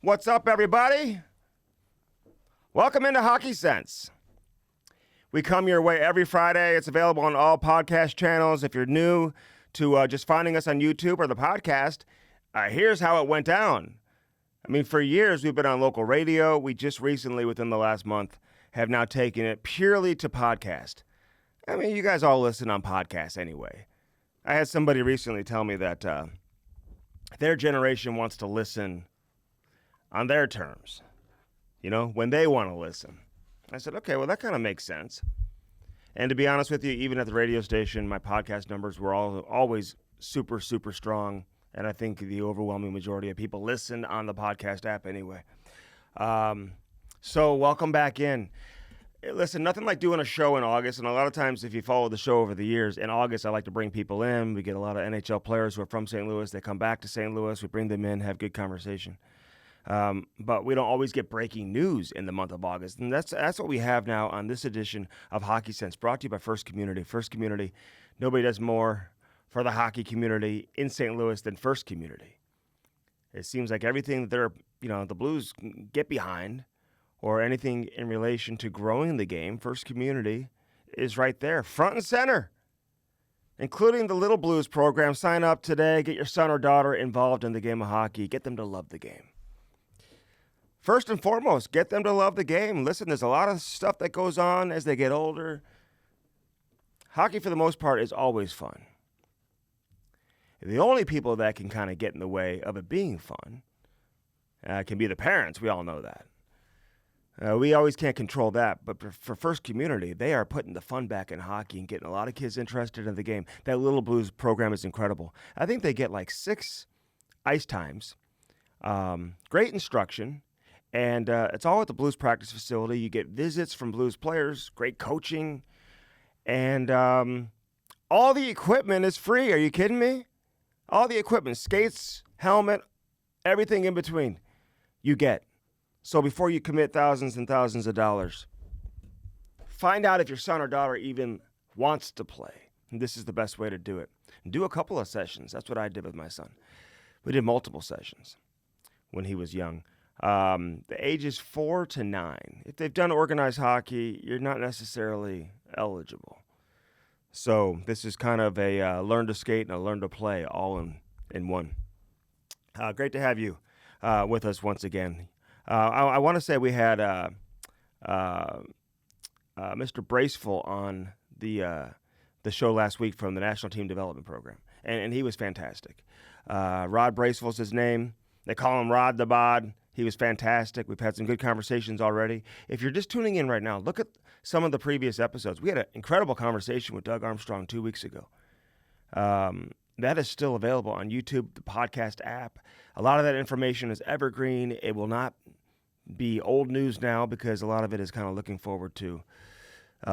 What's up, everybody? Welcome into Hockey Sense. We come your way every Friday. It's available on all podcast channels. If you're new to just finding us on YouTube or the podcast, here's how it went down. I mean, for years, we've been on local radio. We just recently, within the last month, have now taken it purely to podcast. I mean, you guys all listen on podcasts anyway. I had somebody recently tell me that their generation wants to listen on their terms, you know, when they want to listen. I said, okay, well, that kind of makes sense. And to be honest with you, even at the radio station, my podcast numbers were always super, super strong. And I think the overwhelming majority of people listen on the podcast app anyway. So welcome back in. Listen, nothing like doing a show in August. And a lot of times, if you follow the show over the years, in August, I like to bring people in. We get a lot of NHL players who are from St. Louis. They come back to St. Louis. We bring them in, have good conversation. But we don't always get breaking news in the month of August. And that's what we have now on this edition of Hockey Sense, brought to you by First Community. First Community, nobody does more for the hockey community in St. Louis than First Community. It seems like everything that the Blues get behind or anything in relation to growing the game, First Community is right there, front and center, including the Little Blues program. Sign up today. Get your son or daughter involved in the game of hockey. Get them to love the game. First and foremost, get them to love the game. Listen, there's a lot of stuff that goes on as they get older. Hockey, for the most part, is always fun. The only people that can kind of get in the way of it being fun can be the parents. We all know that. We always can't control that. But for First Community, they are putting the fun back in hockey and getting a lot of kids interested in the game. That Little Blues program is incredible. I think they get like 6 ice times, great instruction, and it's all at the Blues practice facility. You get visits from Blues players, great coaching, and all the equipment is free. Are you kidding me? All the equipment, skates, helmet, everything in between, you get. So before you commit thousands and thousands of dollars, find out if your son or daughter even wants to play. And this is the best way to do it. And do a couple of sessions. That's what I did with my son. We did multiple sessions when he was young. The ages 4 to 9. If they've done organized hockey, you're not necessarily eligible. So this is kind of a learn to skate and a learn to play all in one. Great to have you with us once again. I want to say we had Mr. Braceful on the show last week from the National Team Development Program, and he was fantastic. Rod Braceful is his name. They call him Rod the Bod. He was fantastic. We've had some good conversations already. If you're just tuning in right now, look at some of the previous episodes. We had an incredible conversation with Doug Armstrong 2 weeks ago. That is still available on YouTube, the podcast app. A lot of that information is evergreen. It will not be old news now because a lot of it is kind of looking forward to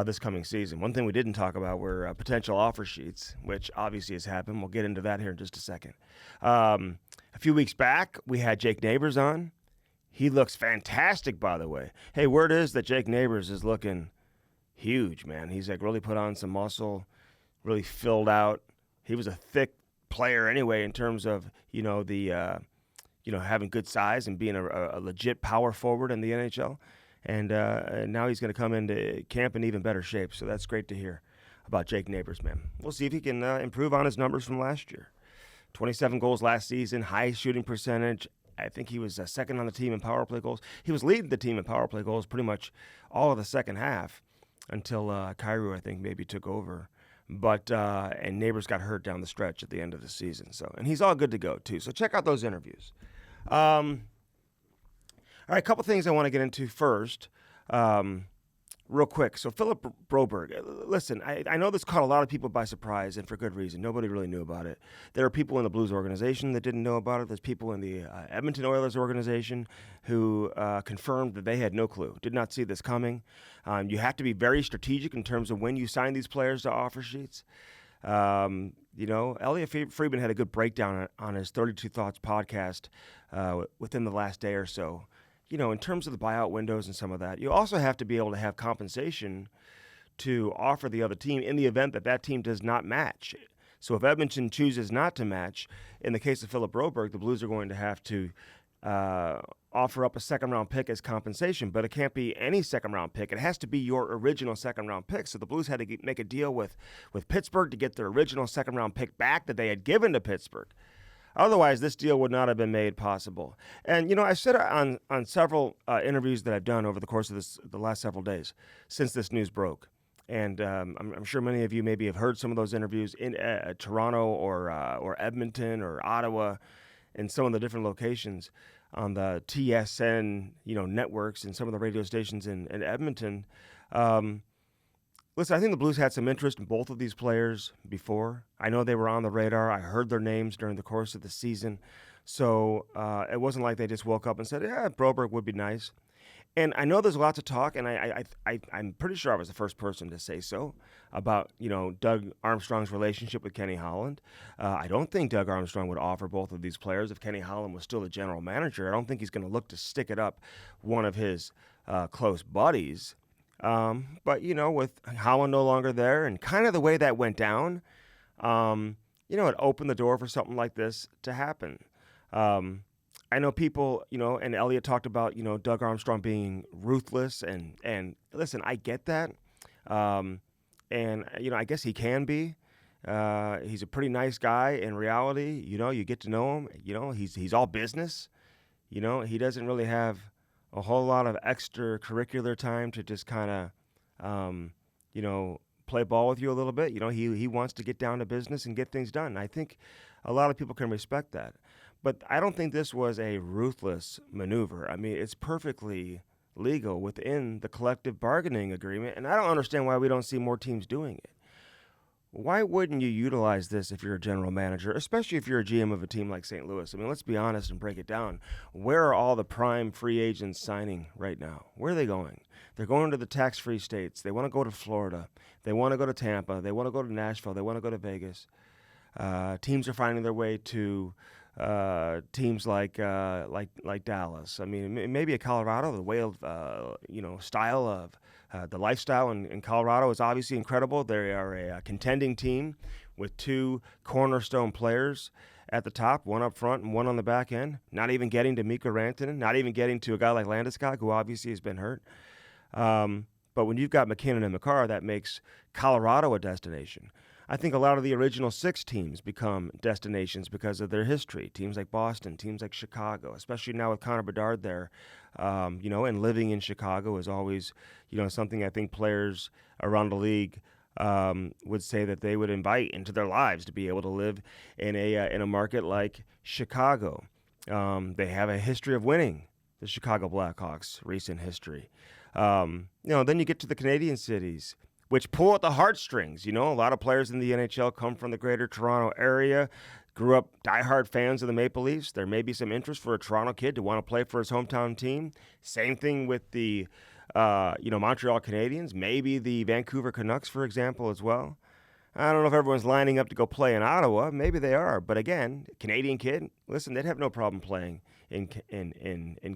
this coming season. One thing we didn't talk about were potential offer sheets, which obviously has happened. We'll get into that here in just a second. A few weeks back, we had Jake Neighbors on. He looks fantastic, by the way. Hey, word is that Jake Neighbors is looking huge, man. He's like really put on some muscle, really filled out. He was a thick player anyway in terms of, having good size and being a legit power forward in the NHL. And now he's going to come into camp in even better shape. So that's great to hear about Jake Neighbors, man. We'll see if he can improve on his numbers from last year. 27 goals last season, high shooting percentage. I think he was second on the team in power play goals. He was leading the team in power play goals pretty much all of the second half until Kyrou, I think, maybe took over. But and Neighbors got hurt down the stretch at the end of the season. And he's all good to go, too. So check out those interviews. All right, a couple things I want to get into first. Real quick. So Philip Broberg, listen, I know this caught a lot of people by surprise, and for good reason. Nobody really knew about it. There are people in the Blues organization that didn't know about it. There's people in the Edmonton Oilers organization who confirmed that they had no clue, did not see this coming. You have to be very strategic in terms of when you sign these players to offer sheets. Elliot Friedman had a good breakdown on his 32 Thoughts podcast within the last day or so. In terms of the buyout windows and some of that, you also have to be able to have compensation to offer the other team in the event that that team does not match. So if Edmonton chooses not to match, in the case of Philip Broberg, the Blues are going to have to offer up a second-round pick as compensation, but it can't be any second-round pick. It has to be your original second-round pick. So the Blues had to make a deal with Pittsburgh to get their original second-round pick back that they had given to Pittsburgh. Otherwise, this deal would not have been made possible. And, you know, I've said on several interviews that I've done over the course of the last several days since this news broke. And I'm sure many of you maybe have heard some of those interviews in Toronto or Edmonton or Ottawa and some of the different locations on the TSN, networks and some of the radio stations in Edmonton. Listen, I think the Blues had some interest in both of these players before. I know they were on the radar. I heard their names during the course of the season. So it wasn't like they just woke up and said, yeah, Broberg would be nice. And I know there's lots of talk, and I'm pretty sure I was the first person to say so about, Doug Armstrong's relationship with Kenny Holland. I don't think Doug Armstrong would offer both of these players if Kenny Holland was still the general manager. I don't think he's going to look to stick it up one of his close buddies. But, with Holland no longer there and kind of the way that went down, it opened the door for something like this to happen. I know people, and Elliot talked about, Doug Armstrong being ruthless and listen, I get that. I guess he can be. He's a pretty nice guy in reality. You get to know him. He's all business. He doesn't really have a whole lot of extracurricular time to just kind of, play ball with you a little bit. He wants to get down to business and get things done. I think a lot of people can respect that. But I don't think this was a ruthless maneuver. I mean, it's perfectly legal within the collective bargaining agreement, and I don't understand why we don't see more teams doing it. Why wouldn't you utilize this if you're a general manager, especially if you're a GM of a team like St. Louis? I mean, let's be honest and break it down. Where are all the prime free agents signing right now? Where are they going? They're going to the tax-free states. They want to go to Florida. They want to go to Tampa. They want to go to Nashville. They want to go to Vegas. Teams are finding their way to teams like Dallas. I mean, maybe a Colorado, the way of style of the lifestyle in Colorado is obviously incredible. They are a contending team with two cornerstone players at the top, one up front and one on the back end. Not even getting to Mikko Rantanen, not even getting to a guy like Landeskog, who obviously has been hurt. But when you've got McKinnon and Makar, that makes Colorado a destination. I think a lot of the original six teams become destinations because of their history. Teams like Boston, teams like Chicago, especially now with Connor Bedard there, and living in Chicago is always, something I think players around the league would say that they would invite into their lives to be able to live in a market like Chicago. They have a history of winning, the Chicago Blackhawks, recent history. Then you get to the Canadian cities, which pull at the heartstrings. A lot of players in the NHL come from the greater Toronto area, grew up diehard fans of the Maple Leafs. There may be some interest for a Toronto kid to want to play for his hometown team. Same thing with the, Montreal Canadiens, maybe the Vancouver Canucks, for example, as well. I don't know if everyone's lining up to go play in Ottawa. Maybe they are. But again, Canadian kid, listen, they'd have no problem playing in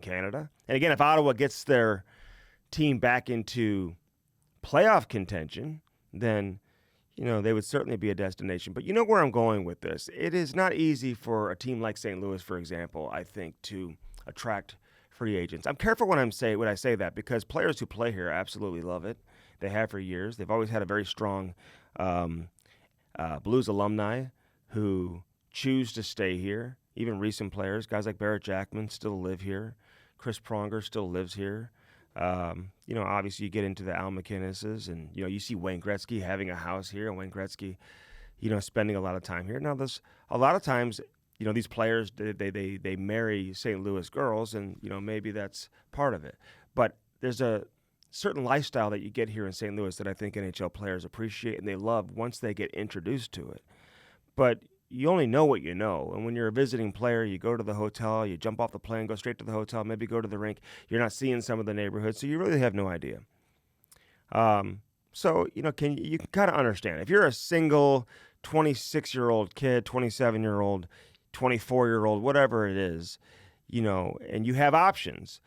Canada. And again, if Ottawa gets their team back into playoff contention, then, they would certainly be a destination. But you know where I'm going with this. It is not easy for a team like St. Louis, for example, I think, to attract free agents. I'm careful when I say that because players who play here absolutely love it. They have for years. They've always had a very strong Blues alumni who choose to stay here. Even recent players, guys like Barrett Jackman still live here. Chris Pronger still lives here. Obviously you get into the Al McInneses and, you see Wayne Gretzky having a house here and Wayne Gretzky, spending a lot of time here. Now, there's a lot of times, these players, they marry St. Louis girls and, maybe that's part of it. But there's a certain lifestyle that you get here in St. Louis that I think NHL players appreciate and they love once they get introduced to it. But you only know what you know. And when you're a visiting player, you go to the hotel, you jump off the plane, go straight to the hotel, maybe go to the rink. You're not seeing some of the neighborhoods, so you really have no idea. So, you can kind of understand. If you're a single 26-year-old kid, 27-year-old, 24-year-old, whatever it is, and you have options,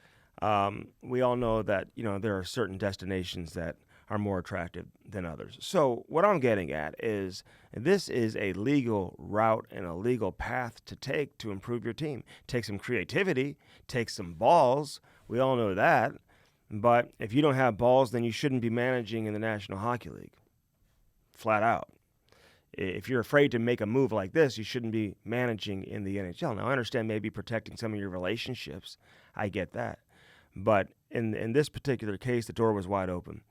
we all know that, there are certain destinations that are more attractive than others. So what I'm getting at is this is a legal route and a legal path to take to improve your team. Take some creativity, take some balls. We all know that. But if you don't have balls, then you shouldn't be managing in the National Hockey League. Flat out. If you're afraid to make a move like this, you shouldn't be managing in the NHL. Now, I understand maybe protecting some of your relationships. I get that. But in this particular case, the door was wide open.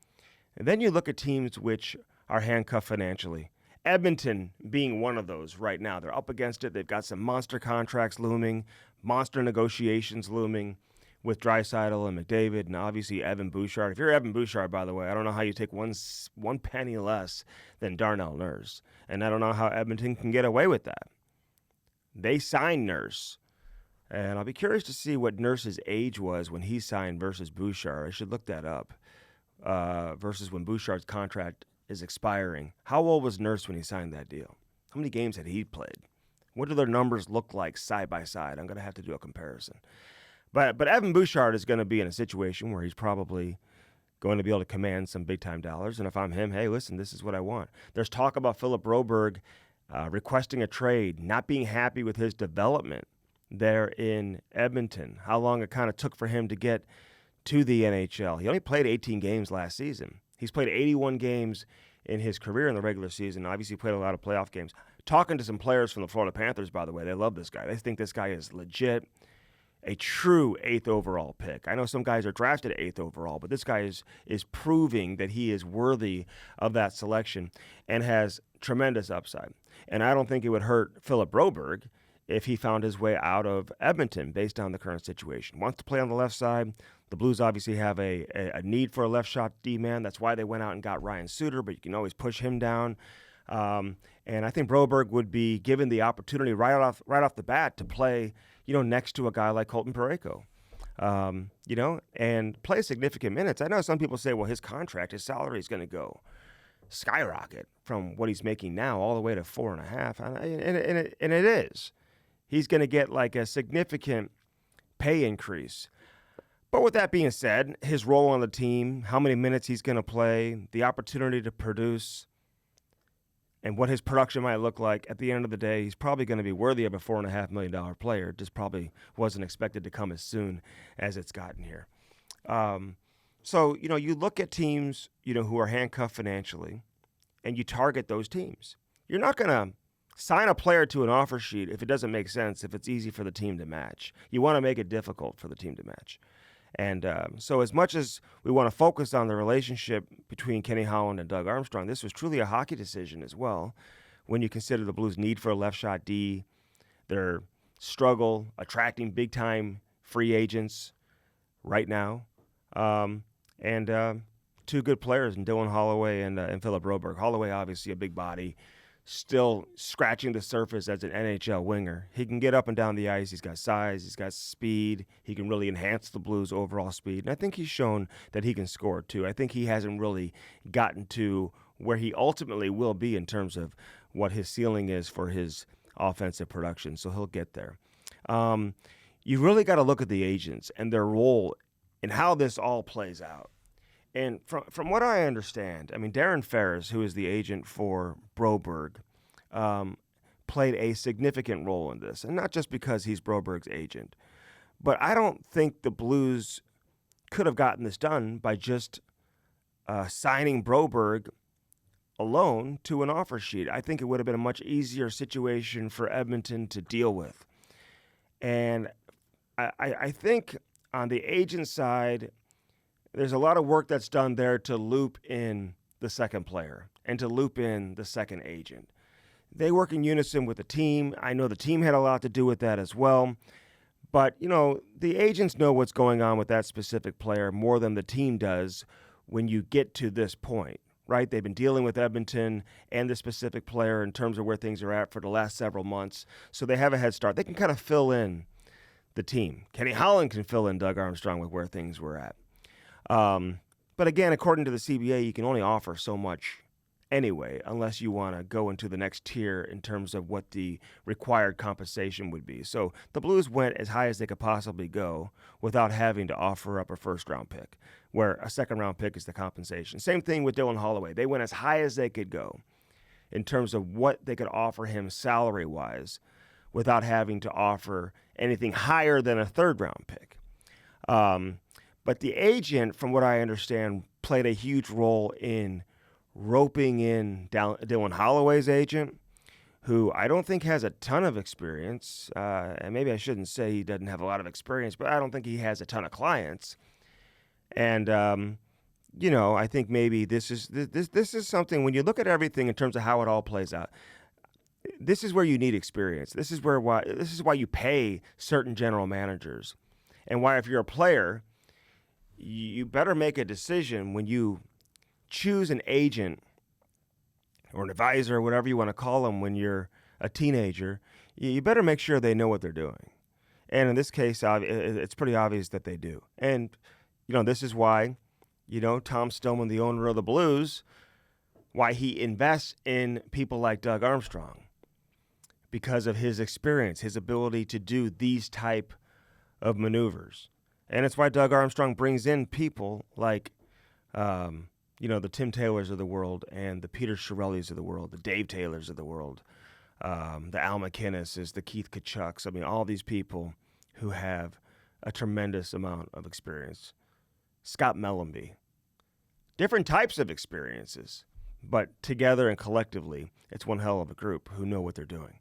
And then you look at teams which are handcuffed financially. Edmonton being one of those right now. They're up against it. They've got some monster contracts looming, monster negotiations looming with Draisaitl and McDavid, and obviously Evan Bouchard. If you're Evan Bouchard, by the way, I don't know how you take one penny less than Darnell Nurse. And I don't know how Edmonton can get away with that. They signed Nurse. And I'll be curious to see what Nurse's age was when he signed versus Bouchard. I should look that up. Versus when Bouchard's contract is expiring. How old was Nurse when he signed that deal? How many games had he played? What do their numbers look like side by side? I'm going to have to do a comparison. But Evan Bouchard is going to be in a situation where he's probably going to be able to command some big-time dollars. And if I'm him, hey, listen, this is what I want. There's talk about Philip Broberg requesting a trade, not being happy with his development there in Edmonton, how long it kind of took for him to get to the NHL. He only played 18 games last season. He's played 81 games in his career in the regular season. Obviously, played a lot of playoff games. Talking to some players from the Florida Panthers, by the way, they love this guy. They think this guy is legit. A true 8th overall pick. I know some guys are drafted 8th overall, but this guy is proving that he is worthy of that selection and has tremendous upside. And I don't think it would hurt Philip Broberg if he found his way out of Edmonton based on the current situation. Wants to play on the left side. The Blues obviously have a need for a left shot D-man. That's why they went out and got Ryan Suter, but you can always push him down. And I think Broberg would be given the opportunity right off the bat to play, next to a guy like Colton Parayko, and play significant minutes. I know some people say, well, his salary is going to go skyrocket from what he's making now all the way to 4.5, and it is. He's going to get like a significant pay increase. But with that being said, his role on the team, how many minutes he's going to play, the opportunity to produce, and what his production might look like, at the end of the day, he's probably going to be worthy of a $4.5 million player. It just probably wasn't expected to come as soon as it's gotten here. So, you look at teams, who are handcuffed financially, and you target those teams. You're not going to sign a player to an offer sheet if it doesn't make sense, if it's easy for the team to match. You want to make it difficult for the team to match. And so as much as we want to focus on the relationship between Kenny Holland and Doug Armstrong, this was truly a hockey decision as well when you consider the Blues' need for a left shot D, their struggle attracting big-time free agents right now, and two good players in Dylan Holloway and Philip Broberg. Holloway, obviously a big body, still scratching the surface as an NHL winger. He can get up and down the ice. He's got size. He's got speed. He can really enhance the Blues' overall speed. And I think he's shown that he can score, too. I think he hasn't really gotten to where he ultimately will be in terms of what his ceiling is for his offensive production. So he'll get there. You really got to look at the agents and their role in how this all plays out. And from what I understand, Darren Ferris, who is the agent for Broberg, played a significant role in this. And not just because he's Broberg's agent. But I don't think the Blues could have gotten this done by just signing Broberg alone to an offer sheet. I think it would have been a much easier situation for Edmonton to deal with. And I think on the agent side, there's a lot of work that's done there to loop in the second player and to loop in the second agent. They work in unison with the team. I know the team had a lot to do with that as well. But, the agents know what's going on with that specific player more than the team does when you get to this point, right? They've been dealing with Edmonton and the specific player in terms of where things are at for the last several months. So they have a head start. They can kind of fill in the team. Kenny Holland can fill in Doug Armstrong with where things were at. But again, according to the CBA, you can only offer so much anyway, unless you want to go into the next tier in terms of what the required compensation would be. So the Blues went as high as they could possibly go without having to offer up a first-round pick, where a second-round pick is the compensation. Same thing with Dylan Holloway. They went as high as they could go in terms of what they could offer him salary-wise without having to offer anything higher than a third-round pick. But the agent, from what I understand, played a huge role in roping in Dylan Holloway's agent, who I don't think has a ton of experience. And maybe I shouldn't say he doesn't have a lot of experience, but I don't think he has a ton of clients. And, I think maybe this is something, when you look at everything in terms of how it all plays out, this is where you need experience. This is why you pay certain general managers, and why, if you're a player, you better make a decision when you choose an agent or an advisor or whatever you want to call them when you're a teenager. You better make sure they know what they're doing. And in this case, it's pretty obvious that they do. And, this is why, Tom Stillman, the owner of the Blues, why he invests in people like Doug Armstrong, because of his experience, his ability to do these type of maneuvers. And it's why Doug Armstrong brings in people like, the Tim Taylors of the world and the Peter Chiarellis of the world, the Dave Taylors of the world, the Al McInneses, the Keith Kachucks. I mean, all these people who have a tremendous amount of experience. Scott Mellenby. Different types of experiences, but together and collectively, it's one hell of a group who know what they're doing.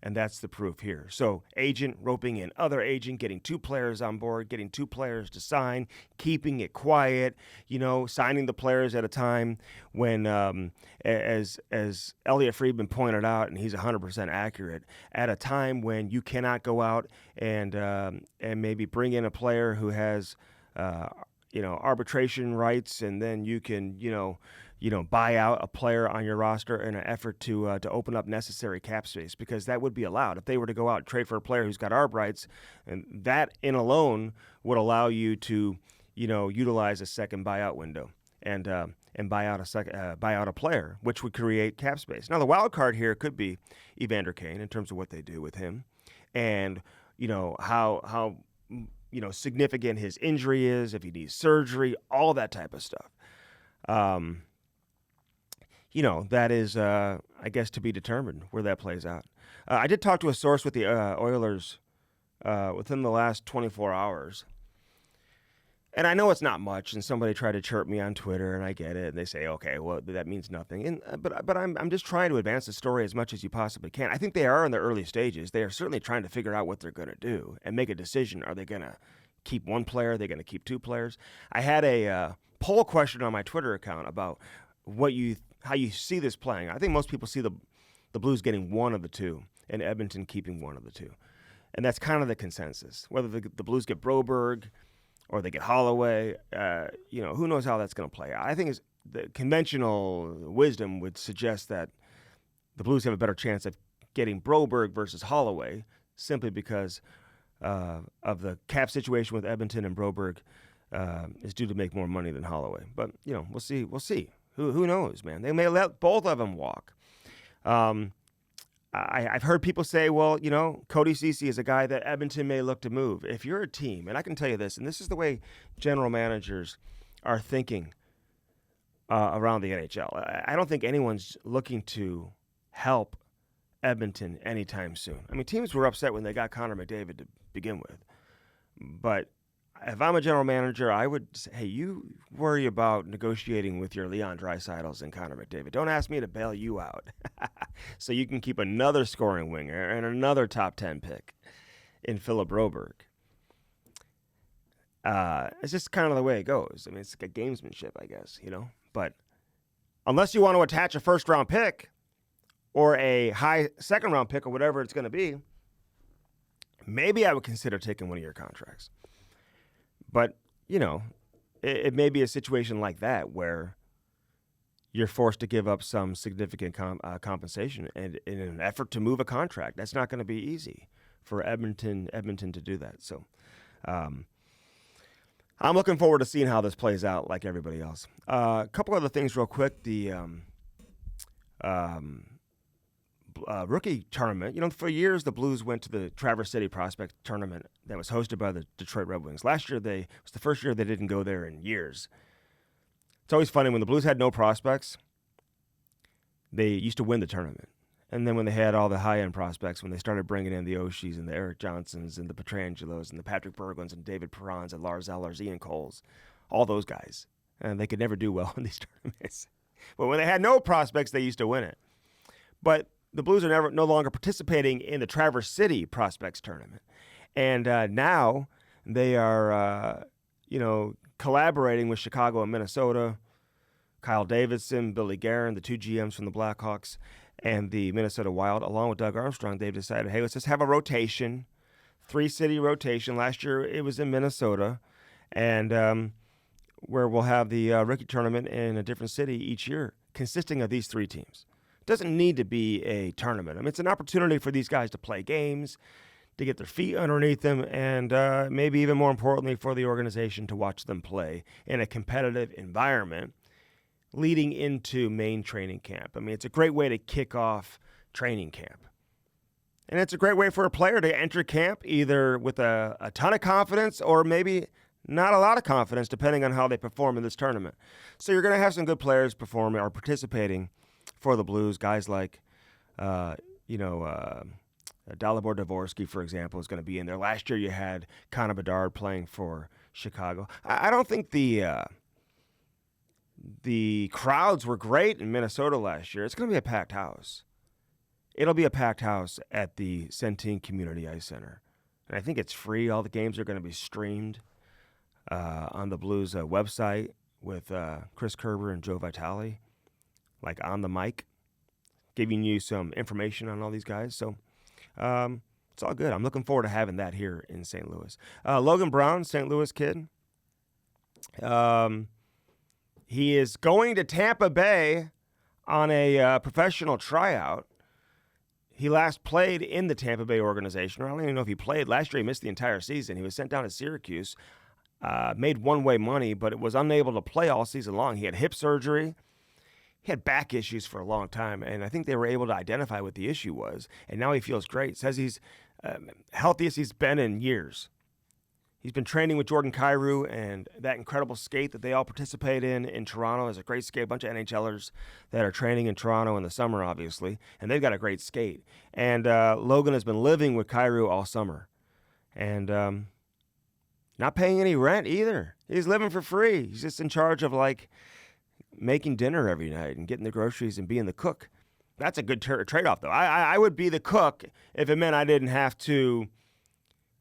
And that's the proof here. So agent roping in other agent, getting two players on board, getting two players to sign, keeping it quiet, signing the players at a time when, as Elliot Friedman pointed out, and he's 100% accurate, at a time when you cannot go out and maybe bring in a player who has, arbitration rights, and then you can, buy out a player on your roster in an effort to open up necessary cap space, because that would be allowed. If they were to go out and trade for a player who's got arb rights, and that in alone would allow you to, utilize a second buyout window and buy out a player, which would create cap space. Now, the wild card here could be Evander Kane in terms of what they do with him, and how significant his injury is, if he needs surgery, all that type of stuff. That is, I guess, to be determined where that plays out. I did talk to a source with the Oilers within the last 24 hours. And I know it's not much, and somebody tried to chirp me on Twitter, and I get it. And they say, okay, well, that means nothing. And but I'm just trying to advance the story as much as you possibly can. I think they are in the early stages. They are certainly trying to figure out what they're going to do and make a decision. Are they going to keep one player? Are they going to keep two players? I had a poll question on my Twitter account about how you see this playing. I think most people see the Blues getting one of the two and Edmonton keeping one of the two. And that's kind of the consensus. Whether the Blues get Broberg or they get Holloway, who knows how that's going to play out. I think the conventional wisdom would suggest that the Blues have a better chance of getting Broberg versus Holloway, simply because of the cap situation with Edmonton, and Broberg is due to make more money than Holloway. But, we'll see. We'll see. Who knows, man? They may let both of them walk. I've heard people say, well, Cody Ceci is a guy that Edmonton may look to move. If you're a team, and I can tell you this, and this is the way general managers are thinking around the NHL. I don't think anyone's looking to help Edmonton anytime soon. I mean, teams were upset when they got Connor McDavid to begin with. But if I'm a general manager, I would say, hey, you worry about negotiating with your Leon Draisaitl's and Connor McDavid. Don't ask me to bail you out so you can keep another scoring winger and another top 10 pick in Philip Broberg. It's just kind of the way it goes. I mean, it's like a gamesmanship, I guess, But unless you want to attach a first-round pick or a high second-round pick or whatever it's going to be, maybe I would consider taking one of your contracts. But, it may be a situation like that where you're forced to give up some significant compensation and in an effort to move a contract. That's not going to be easy for Edmonton to do that. So I'm looking forward to seeing how this plays out like everybody else. A couple other things real quick. The rookie tournament. For years the Blues went to the Traverse City Prospect Tournament that was hosted by the Detroit Red Wings. Last year was the first year they didn't go there in years. It's always funny when the Blues had no prospects, they used to win the tournament. And then when they had all the high-end prospects, when they started bringing in the Oshis and the Eric Johnsons and the Petrangelos and the Patrick Berglunds and David Perrons and Lars Ellers, Ian Coles, all those guys, and they could never do well in these tournaments. But when they had no prospects, they used to win it. But the Blues are no longer participating in the Traverse City Prospects Tournament. And now they are, collaborating with Chicago and Minnesota, Kyle Davidson, Billy Guerin, the two GMs from the Blackhawks, and the Minnesota Wild, along with Doug Armstrong. They've decided, hey, let's just have a rotation, 3-city rotation. Last year it was in Minnesota, and where we'll have the rookie tournament in a different city each year, consisting of these 3 teams. It doesn't need to be a tournament. I mean, it's an opportunity for these guys to play games, to get their feet underneath them, and maybe even more importantly for the organization to watch them play in a competitive environment leading into main training camp. I mean, it's a great way to kick off training camp. And it's a great way for a player to enter camp either with a ton of confidence or maybe not a lot of confidence, depending on how they perform in this tournament. So you're going to have some good players performing or participating for the Blues. Guys like, Dalibor Dvorsky, for example, is going to be in there. Last year you had Connor Bedard playing for Chicago. I don't think the crowds were great in Minnesota last year. It's going to be a packed house. It'll be a packed house at the Centene Community Ice Center. And I think it's free. All the games are going to be streamed on the Blues website with Chris Kerber and Joe Vitale, like on the mic, giving you some information on all these guys. So it's all good. I'm looking forward to having that here in St. Louis. Logan Brown, St. Louis kid. He is going to Tampa Bay on a professional tryout. He last played in the Tampa Bay organization. I don't even know if he played. Last year he missed the entire season. He was sent down to Syracuse, made one-way money, but it was unable to play all season long. He had hip surgery. He had back issues for a long time, and I think they were able to identify what the issue was, and now he feels great. Says he's healthiest he's been in years. He's been training with Jordan Kyrou, and that incredible skate that they all participate in Toronto is a great skate. A bunch of NHLers that are training in Toronto in the summer, obviously, and they've got a great skate. And Logan has been living with Kyrou all summer, and not paying any rent either. He's living for free. He's just in charge of, making dinner every night and getting the groceries and being the cook. That's a good trade-off, though. I would be the cook if it meant I didn't have to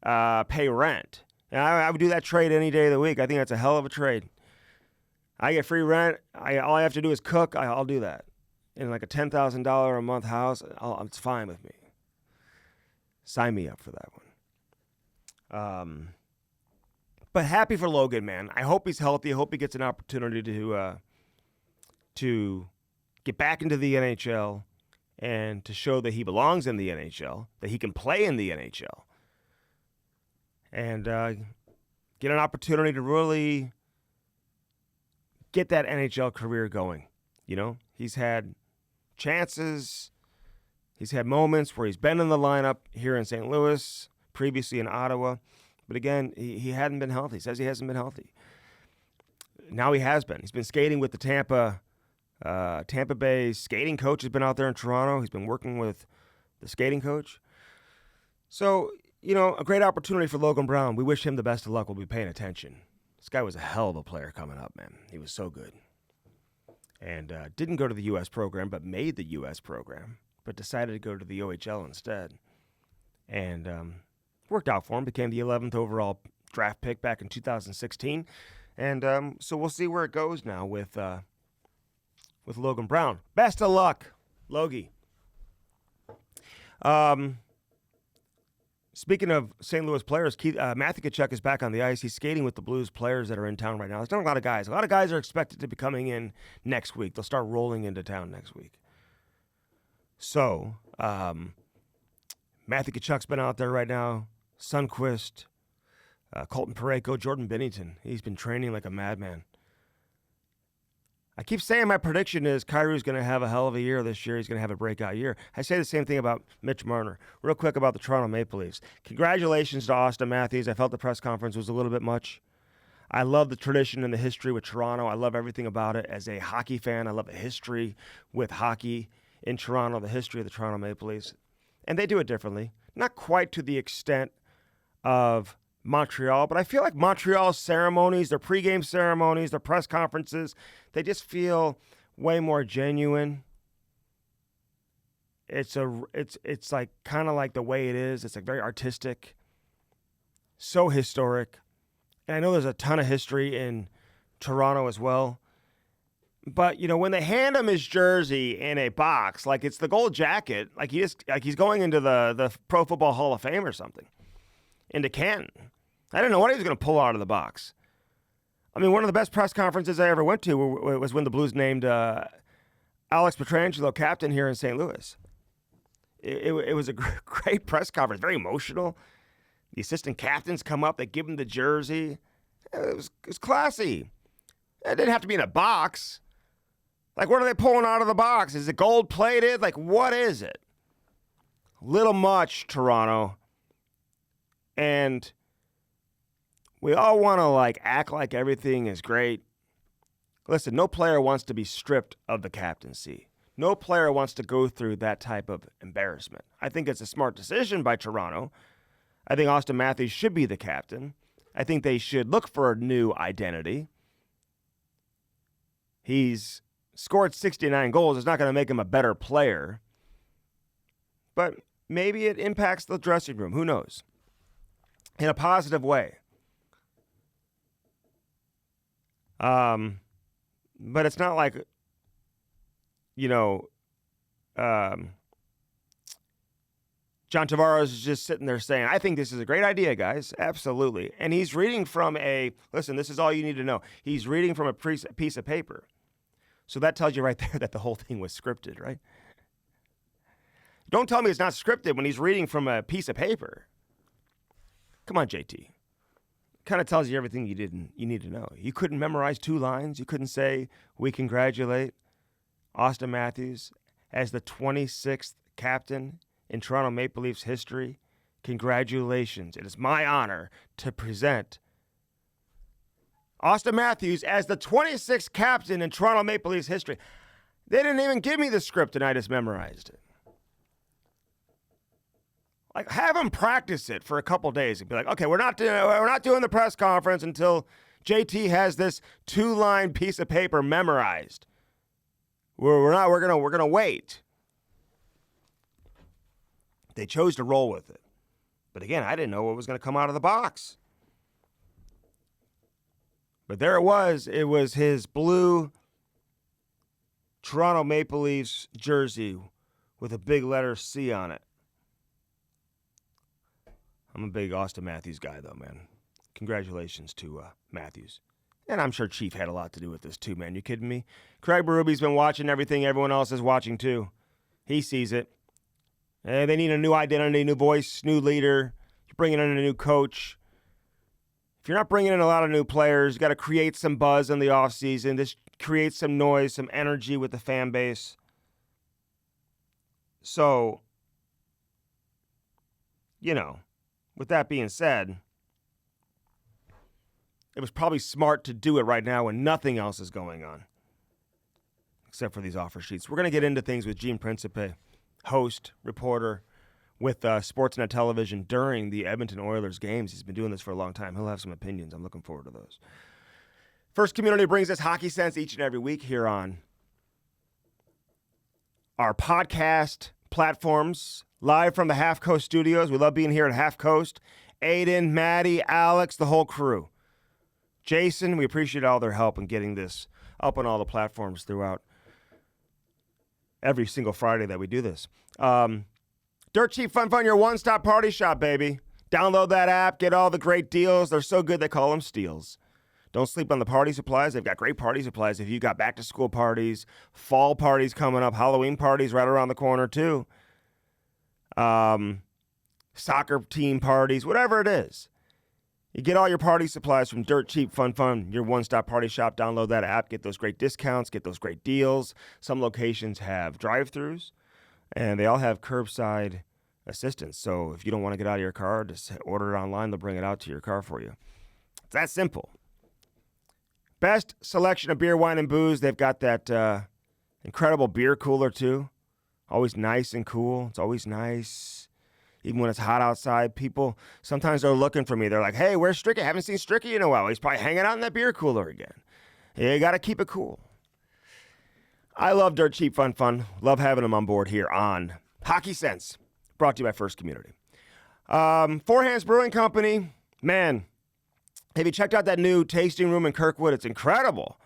pay rent. And I would do that trade any day of the week. I think that's a hell of a trade. I get free rent. All I have to do is cook. I'll do that. In like a $10,000 a month house, it's fine with me. Sign me up for that one. But happy for Logan, man. I hope he's healthy. I hope he gets an opportunity to get back into the NHL and to show that he belongs in the NHL, that he can play in the NHL. And get an opportunity to really get that NHL career going. He's had chances. He's had moments where he's been in the lineup here in St. Louis, previously in Ottawa. But again, he hadn't been healthy. He says he hasn't been healthy. Now he has been. He's been skating with the Tampa Bay skating coach. Has been out there in Toronto. He's been working with the skating coach. So, a great opportunity for Logan Brown. We wish him the best of luck. We'll be paying attention. This guy was a hell of a player coming up, man. He was so good. And didn't go to the U.S. program, but made the U.S. program, but decided to go to the OHL instead. And worked out for him. Became the 11th overall draft pick back in 2016. And so we'll see where it goes now with Logan Brown. Best of luck, Logie. Speaking of St. Louis players, Matthew Tkachuk is back on the ice. He's skating with the Blues players that are in town right now. There's not a lot of guys. A lot of guys are expected to be coming in next week. They'll start rolling into town next week. So, Matthew Tkachuk's been out there right now. Sundqvist, Colton Parayko, Jordan Binnington. He's been training like a madman. I keep saying my prediction is Kyrie's going to have a hell of a year this year. He's going to have a breakout year. I say the same thing about Mitch Marner. Real quick about the Toronto Maple Leafs. Congratulations to Auston Matthews. I felt the press conference was a little bit much. I love the tradition and the history with Toronto. I love everything about it. As a hockey fan, I love the history with hockey in Toronto, the history of the Toronto Maple Leafs. And they do it differently. Not quite to the extent of Montreal, but I feel like Montreal's ceremonies, their pregame ceremonies, their press conferences, they just feel way more genuine. It's like kind of like the way it is. It's like very artistic, so historic. And I know there's a ton of history in Toronto as well. But, when they hand him his jersey in a box, like it's the gold jacket, like he's going into the Pro Football Hall of Fame or something, into Canton. I didn't know what he was going to pull out of the box. I mean, one of the best press conferences I ever went to was when the Blues named Alex Pietrangelo captain here in St. Louis. It was a great press conference, very emotional. The assistant captains come up, they give him the jersey. It was classy. It didn't have to be in a box. Like, what are they pulling out of the box? Is it gold plated? Like, what is it? Little much, Toronto. And we all want to act like everything is great. Listen, no player wants to be stripped of the captaincy. No player wants to go through that type of embarrassment. I think it's a smart decision by Toronto. I think Auston Matthews should be the captain. I think they should look for a new identity. He's scored 69 goals. It's not going to make him a better player. But maybe it impacts the dressing room. Who knows? In a positive way. But it's not like, John Tavares is just sitting there saying, I think this is a great idea, guys. Absolutely. And he's reading from listen, this is all you need to know. He's reading from a piece of paper. So that tells you right there that the whole thing was scripted, right? Don't tell me it's not scripted when he's reading from a piece of paper. Come on, JT. Kind of tells you everything you need to know. You couldn't memorize 2 lines. You couldn't say, we congratulate Auston Matthews as the 26th captain in Toronto Maple Leafs history. Congratulations. It is my honor to present Auston Matthews as the 26th captain in Toronto Maple Leafs history. They didn't even give me the script and I just memorized it. Like, have him practice it for a couple days and be like, okay, we're not doing the press conference until JT has this 2-line piece of paper memorized. We're gonna wait. They chose to roll with it. But again, I didn't know what was going to come out of the box. But there it was. It was his blue Toronto Maple Leafs jersey with a big letter C on it. I'm a big Auston Matthews guy, though, man. Congratulations to Matthews. And I'm sure Chief had a lot to do with this, too, man. You kidding me? Craig Berube's been watching everything everyone else is watching, too. He sees it. They need a new identity, new voice, new leader. You're bringing in a new coach. If you're not bringing in a lot of new players, you got to create some buzz in the offseason. Just create some noise, some energy with the fan base. So, with that being said, it was probably smart to do it right now when nothing else is going on, except for these offer sheets. We're going to get into things with Gene Principe, host, reporter with Sportsnet Television during the Edmonton Oilers games. He's been doing this for a long time. He'll have some opinions. I'm looking forward to those. First Community brings us Hockey Sense each and every week here on our podcast platforms, live from the Half Coast studios. We love being here at Half Coast. Aiden, Maddie, Alex, the whole crew. Jason, we appreciate all their help in getting this up on all the platforms throughout every single Friday that we do this. Dirt Cheap Fun, your one-stop party shop, baby. Download that app, get all the great deals. They're so good they call them steals. Don't sleep on the party supplies. They've got great party supplies. If you got back-to-school parties, fall parties coming up, Halloween parties right around the corner too. Soccer team parties, whatever it is. You get all your party supplies from Dirt Cheap Fun Fun, your one-stop party shop. Download that app, get those great discounts, get those great deals. Some locations have drive-thrus, and they all have curbside assistance. So if you don't want to get out of your car, just order it online. They'll bring it out to your car for you. It's that simple. Best selection of beer, wine, and booze. They've got that incredible beer cooler, too. Always nice and cool. It's always nice. Even when it's hot outside, people, sometimes they're looking for me. They're like, hey, where's Stricky? I haven't seen Stricky in a while. He's probably hanging out in that beer cooler again. You got to keep it cool. I love Dirt Cheap Fun Fun. Love having them on board here on Hockey Sense, brought to you by First Community. Four Hands Brewing Company, man, have you checked out that new tasting room in Kirkwood? It's incredible.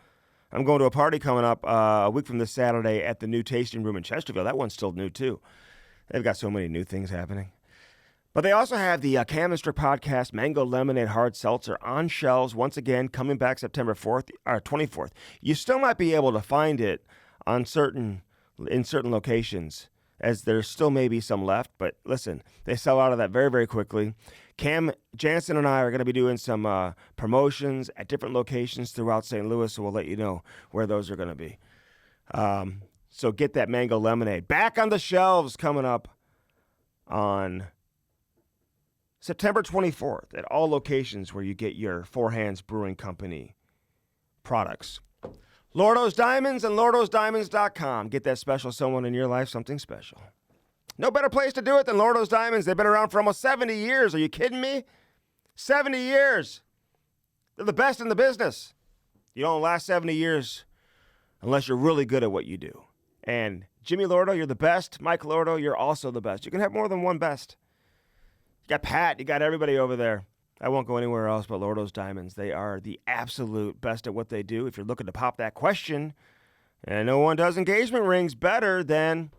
I'm going to a party coming up a week from this Saturday at the new tasting room in Chesterfield. That one's still new, too. They've got so many new things happening. But they also have the Cam and Strick podcast, Mango Lemonade Hard Seltzer, on shelves once again, coming back September 4th or 24th. You still might be able to find it in certain locations, as there still may be some left. But listen, they sell out of that very, very quickly. Cam Jansen and I are going to be doing some promotions at different locations throughout St. Louis, so we'll let you know where those are going to be. So get that Mango Lemonade back on the shelves coming up on September 24th at all locations where you get your Four Hands Brewing Company products. Lordo's Diamonds and LordosDiamonds.com. Get that special someone in your life something special. No better place to do it than Lordo's Diamonds. They've been around for almost 70 years. Are you kidding me? 70 years. They're the best in the business. You don't last 70 years unless you're really good at what you do. And Jimmy Lordo, you're the best. Mike Lordo, you're also the best. You can have more than one best. You got Pat, you got everybody over there. I won't go anywhere else but Lordo's Diamonds. They are the absolute best at what they do. If you're looking to pop that question, and no one does engagement rings better than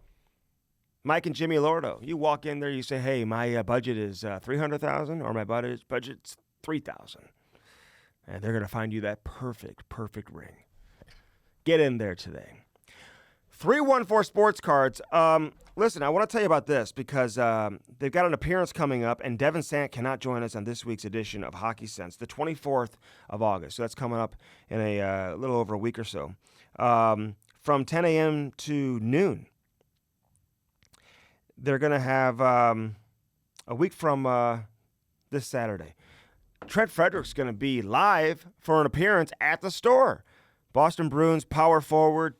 Mike and Jimmy Lordo. You walk in there, you say, hey, my budget is $300,000 or my budget's $3,000. And they're going to find you that perfect ring. Get in there today. 314 Sports Cards. Listen, I want to tell you about this because they've got an appearance coming up, and Devin Sant cannot join us on this week's edition of Hockey Sense, the 24th of August. So that's coming up in a little over a week or so. From 10 a.m. to noon. They're going to have a week from this Saturday. Trent Frederick's going to be live for an appearance at the store. Boston Bruins power forward,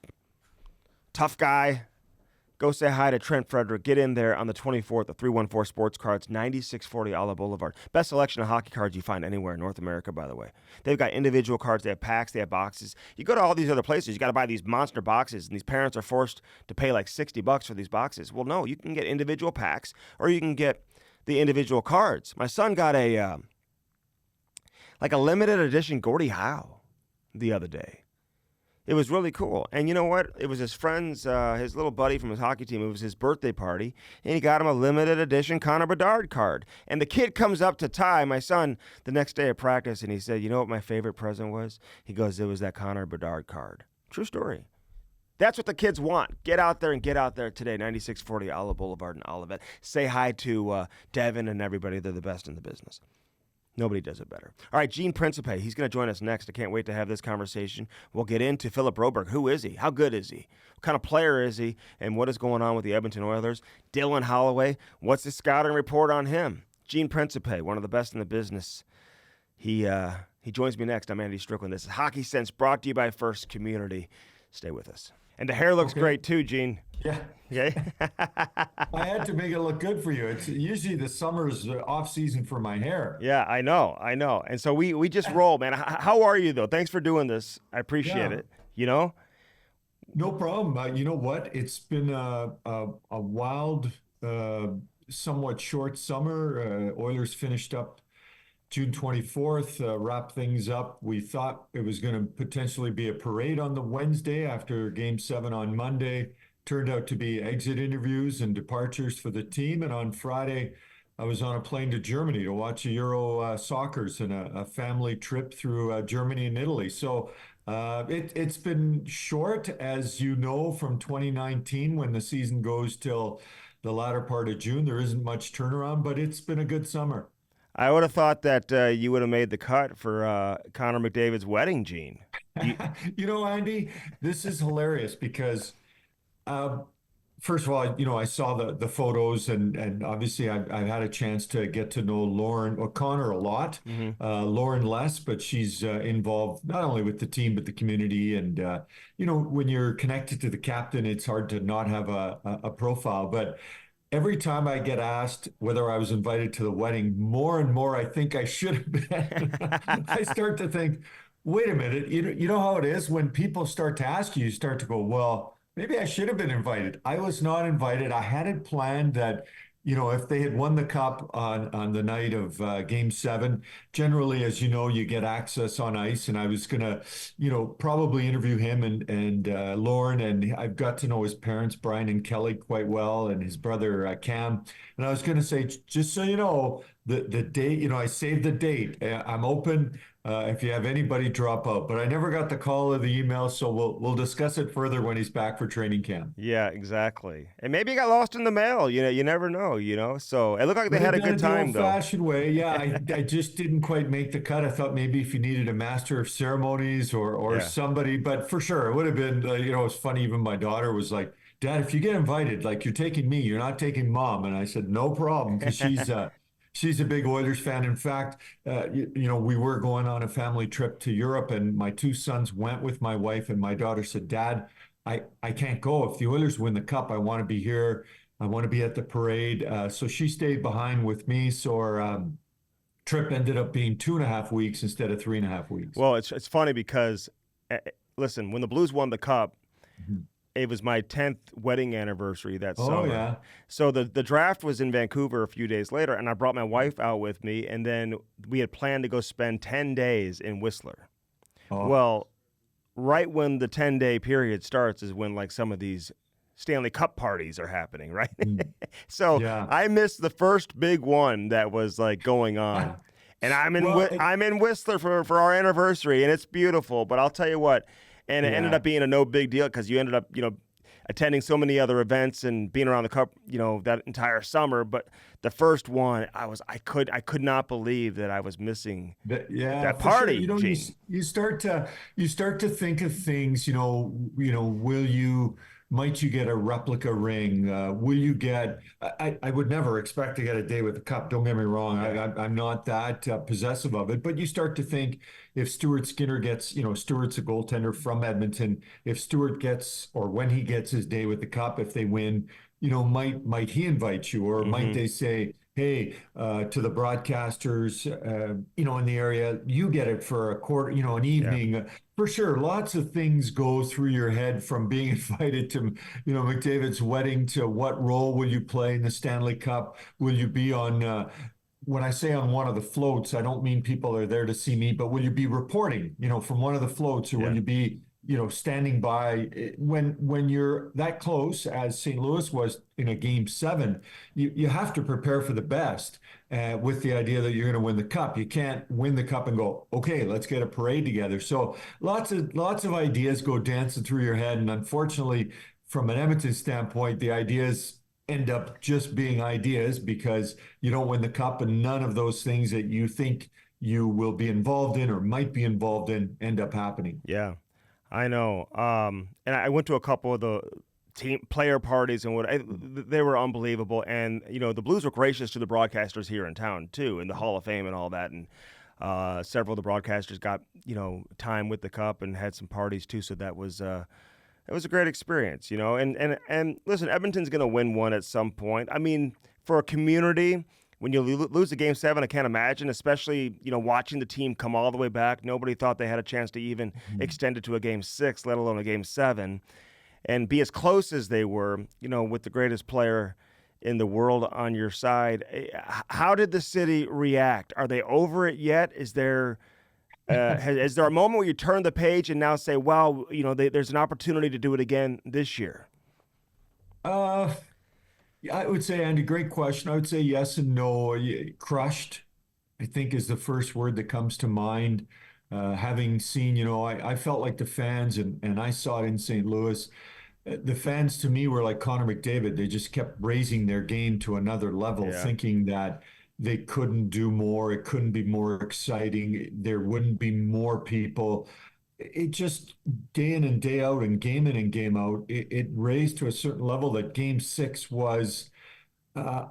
tough guy. Go say hi to Trent Frederick. Get in there on the 24th of 314 Sports Cards, 9640 Olive Boulevard. Best selection of hockey cards you find anywhere in North America, by the way. They've got individual cards. They have packs. They have boxes. You go to all these other places, you got to buy these monster boxes, and these parents are forced to pay like $60 for these boxes. Well, no, you can get individual packs, or you can get the individual cards. My son got a limited edition Gordie Howe the other day. It was really cool. And you know what? It was his friend's, his little buddy from his hockey team. It was his birthday party, and he got him a limited edition Connor Bedard card. And the kid comes up to Ty, my son, the next day at practice, and he said, you know what my favorite present was? He goes, it was that Connor Bedard card. True story. That's what the kids want. Get out there and get out there today, 9640 Olive Boulevard in Olivet. Say hi to Devin and everybody. They're the best in the business. Nobody does it better. All right, Jean Principe, he's going to join us next. I can't wait to have this conversation. We'll get into Philip Broberg. Who is he? How good is he? What kind of player is he? And what is going on with the Edmonton Oilers? Dylan Holloway, what's the scouting report on him? Gene Principe, one of the best in the business. He joins me next. I'm Andy Strickland. This is Hockey Sense, brought to you by First Community. Stay with us. And the hair looks great too, Gene. Yeah. Okay. I had to make it look good for you. It's usually the summer's off season for my hair. Yeah, I know. And so we just roll, man. How are you though? Thanks for doing this. I appreciate it. You know? No problem. You know what? It's been a wild, somewhat short summer. Oilers finished up June 24th, wrap things up. We thought it was going to potentially be a parade on the Wednesday after Game 7 on Monday. Turned out to be exit interviews and departures for the team. And on Friday, I was on a plane to Germany to watch Euro Soccers and a family trip through Germany and Italy. So it's been short, as you know, from 2019 when the season goes till the latter part of June. There isn't much turnaround, but it's been a good summer. I would have thought that you would have made the cut for Connor McDavid's wedding, Gene. You, Andy, this is hilarious because uh, first of all, I saw the photos, and obviously I've had a chance to get to know Lauren O'Connor a lot. mhm. Lauren less, but she's involved not only with the team but the community. And when you're connected to the captain, it's hard to not have a profile. But every time I get asked whether I was invited to the wedding, more and more I think I should have been. I start to think, wait a minute, you know how it is when people start to ask you, you start to go, well, maybe I should have been invited. I was not invited. I had it planned that, if they had won the cup on the night of Game 7, generally, as you know, you get access on ice, and I was gonna, probably interview him and Lauren, and I've got to know his parents, Brian and Kelly, quite well, and his brother Cam, and I was gonna say, just so you know, the date, I saved the date. I'm open. If you have anybody drop out, but I never got the call or the email, so we'll discuss it further when he's back for training camp. Yeah, exactly. And maybe it got lost in the mail. You never know. So it looked like they Would have had a done good it the time, though. old-fashioned way. Yeah, I just didn't quite make the cut. I thought maybe if you needed a master of ceremonies or Yeah. somebody, but for sure it would have been. It's funny. Even my daughter was like, "Dad, if you get invited, like you're taking me, you're not taking mom." And I said, "No problem," because she's a big Oilers fan. In fact, we were going on a family trip to Europe, and my two sons went with my wife, and my daughter said, "Dad, I can't go. If the Oilers win the cup, I want to be here. I want to be at the parade." So she stayed behind with me. So our trip ended up being 2.5 weeks instead of 3.5 weeks. Well, it's funny because, listen, when the Blues won the cup, Mhm. it was my 10th wedding anniversary that Oh, summer. yeah. So the draft was in Vancouver a few days later, and I brought my wife out with me, and then we had planned to go spend 10 days in Whistler. Oh, Well, right when the 10-day period starts is when like some of these Stanley Cup parties are happening, right? mm, So yeah. I missed the first big one that was like going on. And Well, I'm in Whistler for our anniversary, and it's beautiful. But I'll tell you what, and it ended yeah. up being a no big deal because you ended up attending so many other events and being around the cup that entire summer. But the first one, I could not believe that I was missing Yeah, that for sure. party, Gene. You start to think of things. Might you get a replica ring? Will you get? I would never expect to get a day with a cup. Don't get me wrong. Yeah. I'm not that possessive of it. But you start to think if Stuart Skinner gets, Stuart's a goaltender from Edmonton. If Stuart gets, or when he gets his day with the cup, if they win, might he invite you, or might Hmm. they say, hey, to the broadcasters, in the area, you get it for a quarter, an Yeah. evening. For sure, lots of things go through your head from being invited to, McDavid's wedding to what role will you play in the Stanley Cup? Will you be on, when I say on one of the floats, I don't mean people are there to see me, but will you be reporting, from one of the floats, or will Yeah. you be, standing by when you're that close as St. Louis was in a Game 7, you have to prepare for the best with the idea that you're going to win the cup. You can't win the cup and go, okay, let's get a parade together. So lots of ideas go dancing through your head, and unfortunately, from an Edmonton standpoint, the ideas end up just being ideas because you don't win the cup, and none of those things that you think you will be involved in or might be involved in end up happening. Yeah, I know. And I went to a couple of the team player parties and they were unbelievable. And the Blues were gracious to the broadcasters here in town too, in the Hall of Fame and all that. And several of the broadcasters got time with the cup and had some parties too. So that was it was a great experience. And listen, Edmonton's going to win one at some point. I mean, for a community. When you lose a Game 7, I can't imagine, especially, watching the team come all the way back. Nobody thought they had a chance to even extend it to a Game 6, let alone a Game 7, and be as close as they were, with the greatest player in the world on your side. How did the city react? Are they over it yet? Is there is there a moment where you turn the page and now say, wow, there's an opportunity to do it again this year? Uh, I would say, Andy, great question. I would say yes and no. Crushed, I think, is the first word that comes to mind. Having seen, I felt like the fans, and I saw it in St. Louis. The fans to me were like Connor McDavid. They just kept raising their game to another level, Yeah. thinking that, they couldn't do more. It couldn't be more exciting. There wouldn't be more people. It just day in and day out and game in and game out, it raised to a certain level that game six was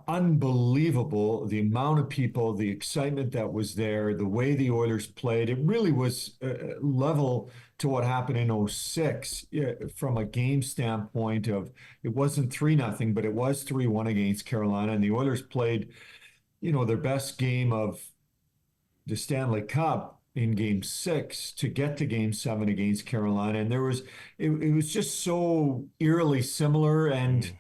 unbelievable. The amount of people, the excitement that was there, the way the Oilers played, it really was level to what happened in '06 from a game standpoint of it wasn't 3-0, but it was 3-1 against Carolina. And the Oilers played, their best game of the Stanley Cup in game six to get to game seven against Carolina. And it was just so eerily similar and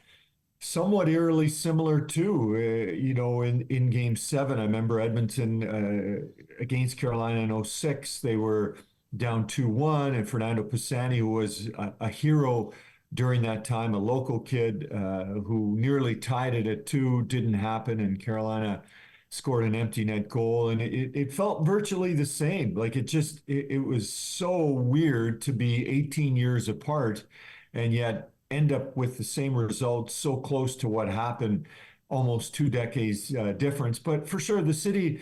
somewhat eerily similar too. In game seven, I remember Edmonton against Carolina in '06, they were down 2-1, and Fernando Pisani, who was a hero during that time, a local kid who nearly tied it at 2, didn't happen, and Carolina scored an empty net goal, and it felt virtually the same. Like it was so weird to be 18 years apart and yet end up with the same results, so close to what happened, almost 2 decades difference. But for sure, the city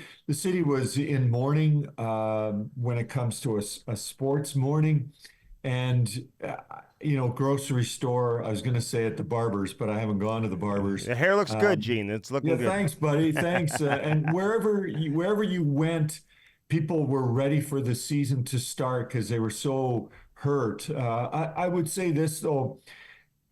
was in mourning when it comes to a sports mourning. And grocery store, I was going to say at the barber's, but I haven't gone to the barber's. The hair looks good, Gene. It's looking good. Thanks, buddy. Thanks. And wherever you went, people were ready for the season to start because they were so hurt. I would say this, though,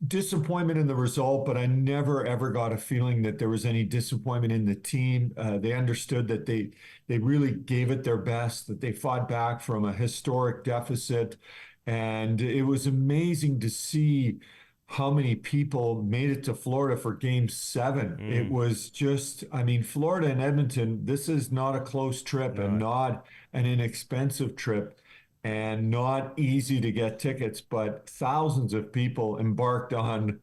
disappointment in the result, but I never, ever got a feeling that there was any disappointment in the team. They understood that they really gave it their best, that they fought back from a historic deficit. And it was amazing to see how many people made it to Florida for game seven. It was just, Florida and Edmonton, this is not a close trip and not an inexpensive trip and not easy to get tickets, but thousands of people embarked on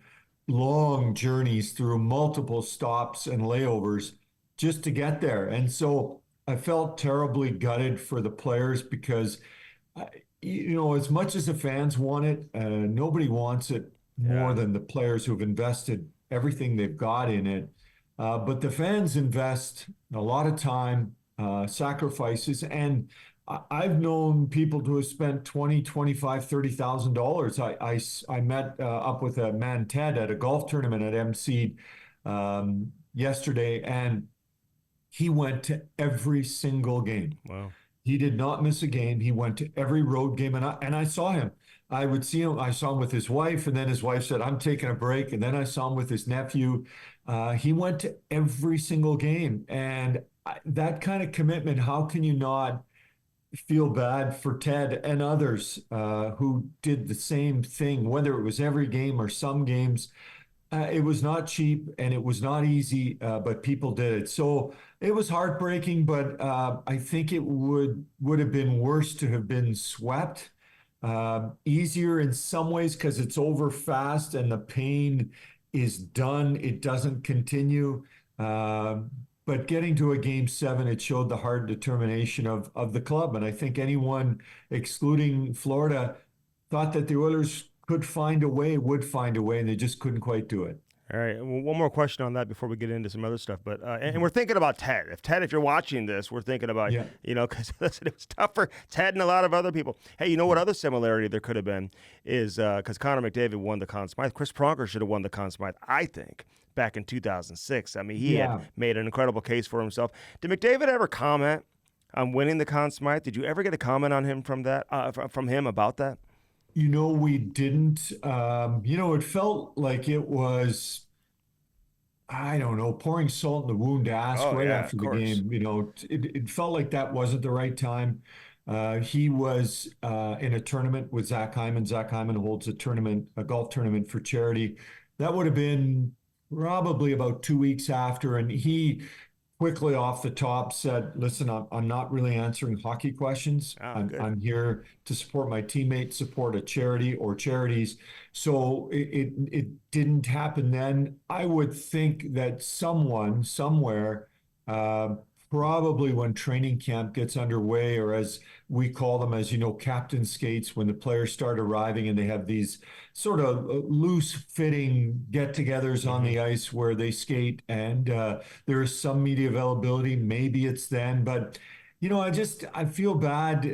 long journeys through multiple stops and layovers just to get there. And so I felt terribly gutted for the players because as much as the fans want it, nobody wants it more than the players who've invested everything they've got in it. But the fans invest a lot of time, sacrifices, and I've known people to have spent $20, $25, $30,000. I met up with a man, Ted, at a golf tournament at MC yesterday, and he went to every single game. Wow. He did not miss a game. He went to every road game, and I saw him. I would see him. I saw him with his wife, and then his wife said, "I'm taking a break." And then I saw him with his nephew. He went to every single game, and that kind of commitment. How can you not feel bad for Ted and others who did the same thing, whether it was every game or some games? It was not cheap and it was not easy, but people did it. So it was heartbreaking, but I think it would have been worse to have been swept. Easier in some ways because it's over fast and the pain is done. It doesn't continue. But getting to a game seven, it showed the hard determination of the club. And I think anyone, excluding Florida, thought that the Oilers would find a way, and they just couldn't quite do it. All right. Well, one more question on that before we get into some other stuff. But and we're thinking about Ted. If you're watching this, we're thinking about, because it was tough for Ted and a lot of other people. Hey, you know what other similarity there could have been is because Connor McDavid won the Conn Smythe. Chris Pronger should have won the Conn Smythe, I think, back in 2006. He had made an incredible case for himself. Did McDavid ever comment on winning the Conn Smythe? Did you ever get a comment on him from him about that? We didn't. It felt like it was, I don't know, pouring salt in the wound to ask after the game. It felt like that wasn't the right time. He was in a tournament with Zach Hyman. Zach Hyman holds a golf tournament for charity. That would have been probably about 2 weeks after, and he quickly off the top said, "Listen, I'm not really answering hockey questions. I'm here to support my teammates, support a charity or charities." So it didn't happen then. I would think that someone somewhere probably when training camp gets underway, or as we call them, as you know, captain skates, when the players start arriving and they have these sort of loose fitting get-togethers on Hmm. the ice where they skate, and there is some media availability. Maybe it's then, but I feel bad,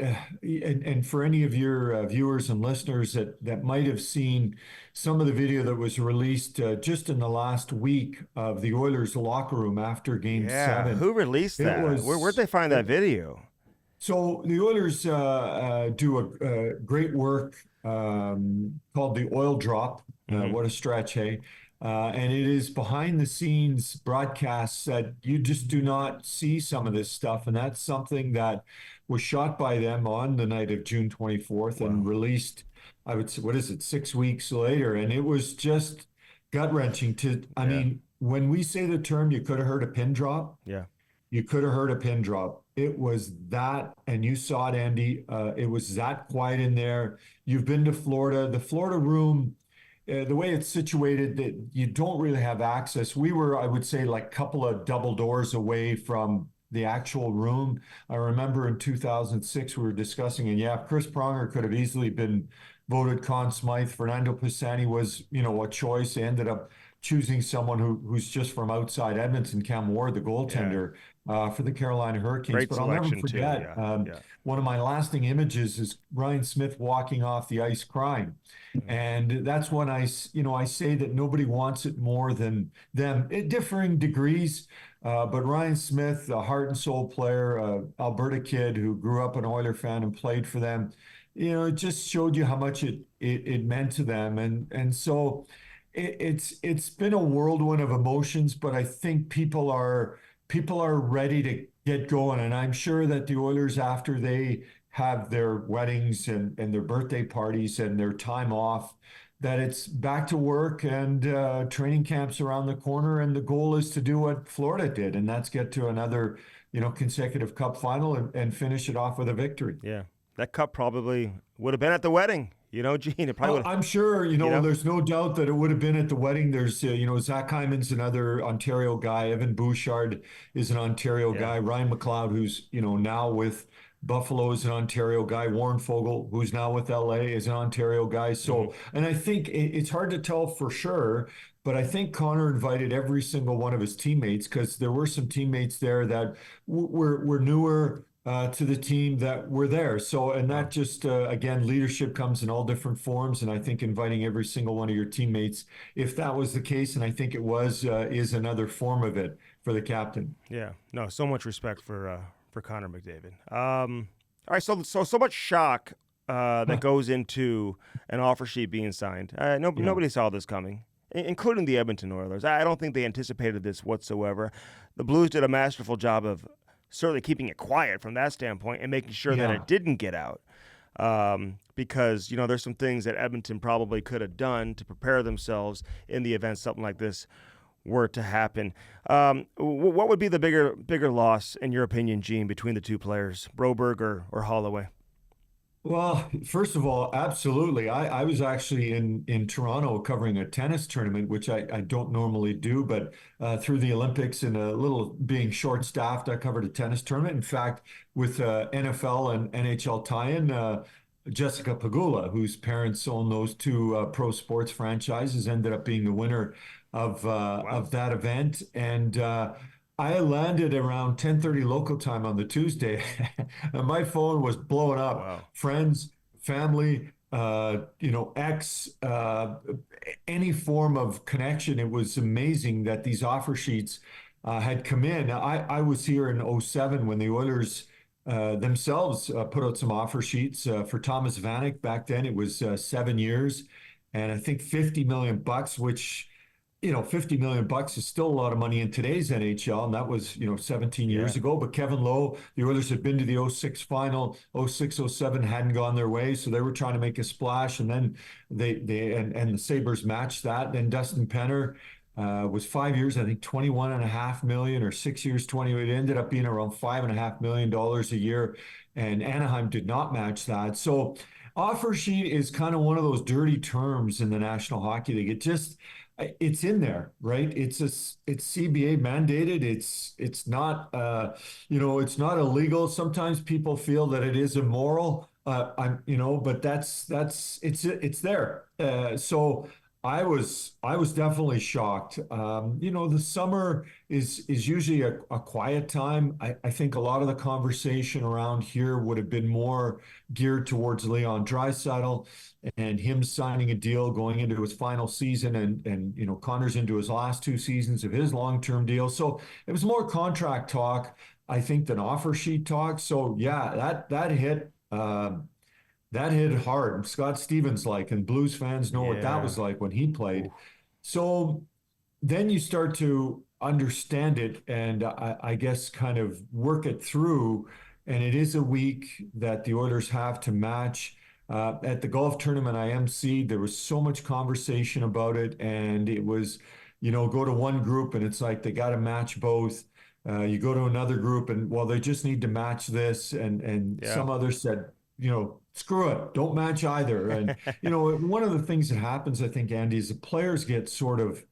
and for any of your viewers and listeners that might have seen some of the video that was released just in the last week of the Oilers locker room after Game Yeah, 7. who released It that? Where'd was they find that video? so the Oilers do a great work called the Oil Drop. Hmm. What a stretch, hey! And it is behind the scenes broadcasts that you just do not see some of this stuff, and that's something that was shot by them on the night of June 24th and Wow. released. I would say, what is it, 6 weeks later, and it was just gut wrenching. I Yeah. mean, when we say the term, you could have heard a pin drop. Yeah. You could have heard a pin drop. It was that, and you saw it, Andy. It was that quiet in there. You've been to Florida. The Florida room, the way it's situated, that you don't really have access. We were, I would say, like a couple of double doors away from the actual room. I remember in 2006 we were discussing, and yeah, Chris Pronger could have easily been voted Conn Smythe. Fernando Pisani was, a choice. They ended up choosing someone who's just from outside Edmonton, Cam Ward, the Yeah. goaltender for the Carolina Hurricanes. Great But I'll never selection too. forget Yeah. Yeah. one of my lasting images is Ryan Smith walking off the ice crying. Mhm. And that's when I say that nobody wants it more than them, at differing degrees. But Ryan Smith, a heart and soul player, Alberta kid who grew up an Oiler fan and played for them, it just showed you how much it meant to them. And so it's been a whirlwind of emotions, but I think people are ready to get going. And I'm sure that the Oilers, after they have their weddings and their birthday parties and their time off, that it's back to work and training camps around the corner. And the goal is to do what Florida did, and that's get to another, consecutive cup final and finish it off with a victory. Yeah. That cup probably would have been at the wedding. Gene, it probably would have, I'm sure, you know? there's no doubt that it would have been at the wedding. There's, Zach Hyman's another Ontario guy. Evan Bouchard is an Ontario Yeah. guy. Ryan McLeod, who's, now with Buffalo, is an Ontario guy. Warren Fogle, who's now with LA, is an Ontario guy. Hmm. So, and I think it's hard to tell for sure, but I think Connor invited every single one of his teammates, because there were some teammates there that were newer to the team that were there. So, and that Wow. just, again, leadership comes in all different forms. And I think inviting every single one of your teammates, if that was the case, and I think it was, is another form of it for the captain. Yeah. No, so much respect for Connor McDavid. All right, so much shock that goes into an offer sheet being signed. Yeah. Nobody saw this coming, including the Edmonton Oilers. I don't think they anticipated this whatsoever. The Blues did a masterful job of certainly keeping it quiet from that standpoint and making sure that Yeah. it didn't get out. Because there's some things that Edmonton probably could have done to prepare themselves in the event something like this were to happen. What would be the bigger loss, in your opinion, Gene, between the two players, Broberg or Holloway? Well, first of all, absolutely. I was actually in Toronto covering a tennis tournament, which I don't normally do, but through the Olympics and a little being short-staffed, I covered a tennis tournament. In fact, with NFL and NHL tie-in, Jessica Pagula, whose parents own those two pro sports franchises, ended up being the winner of Wow. that event. And I landed around 10:30 local time on the Tuesday, and my phone was blowing up. Wow. Friends, family, ex, any form of connection. It was amazing that these offer sheets had come in. I was here in '07 when the Oilers themselves put out some offer sheets for Thomas Vanek. Back then, it was 7 years, and I think 50 million bucks, which 50 million bucks is still a lot of money in today's NHL, and that was 17 Yeah. years ago. But Kevin Lowe, the Oilers had been to the '06 final. '06, '07 hadn't gone their way, so they were trying to make a splash, and then and the Sabres matched that. Then Dustin Penner was 5 years, I think 21.5 million, or 6 years, 20. It ended up being around $5.5 million a year, and Anaheim did not match that. So offer sheet is kind of one of those dirty terms in the National Hockey League. It just it's in there, right? It's CBA mandated. It's not it's not illegal. Sometimes people feel that it is immoral. But it's there. So I was definitely shocked. The summer is usually a quiet time. I think a lot of the conversation around here would have been more geared towards Leon Draisaitl and him signing a deal going into his final season, and Connor's into his last 2 seasons of his long-term deal. So it was more contract talk, I think, than offer sheet talk. So yeah, that hit hard. Scott Stevens, and Blues fans know what that Yeah. was like when he Oof. played. So then you start to understand it, and I guess kind of work it through. And it is a week that the Oilers have to match. At the golf tournament I emceed, there was so much conversation about it, and it was, go to one group and it's like they got to match both. You go to another group and, well, they just need to match this, and Yeah. some others said, screw it, don't match either. And one of the things that happens, I think, Andy, is the players get sort of,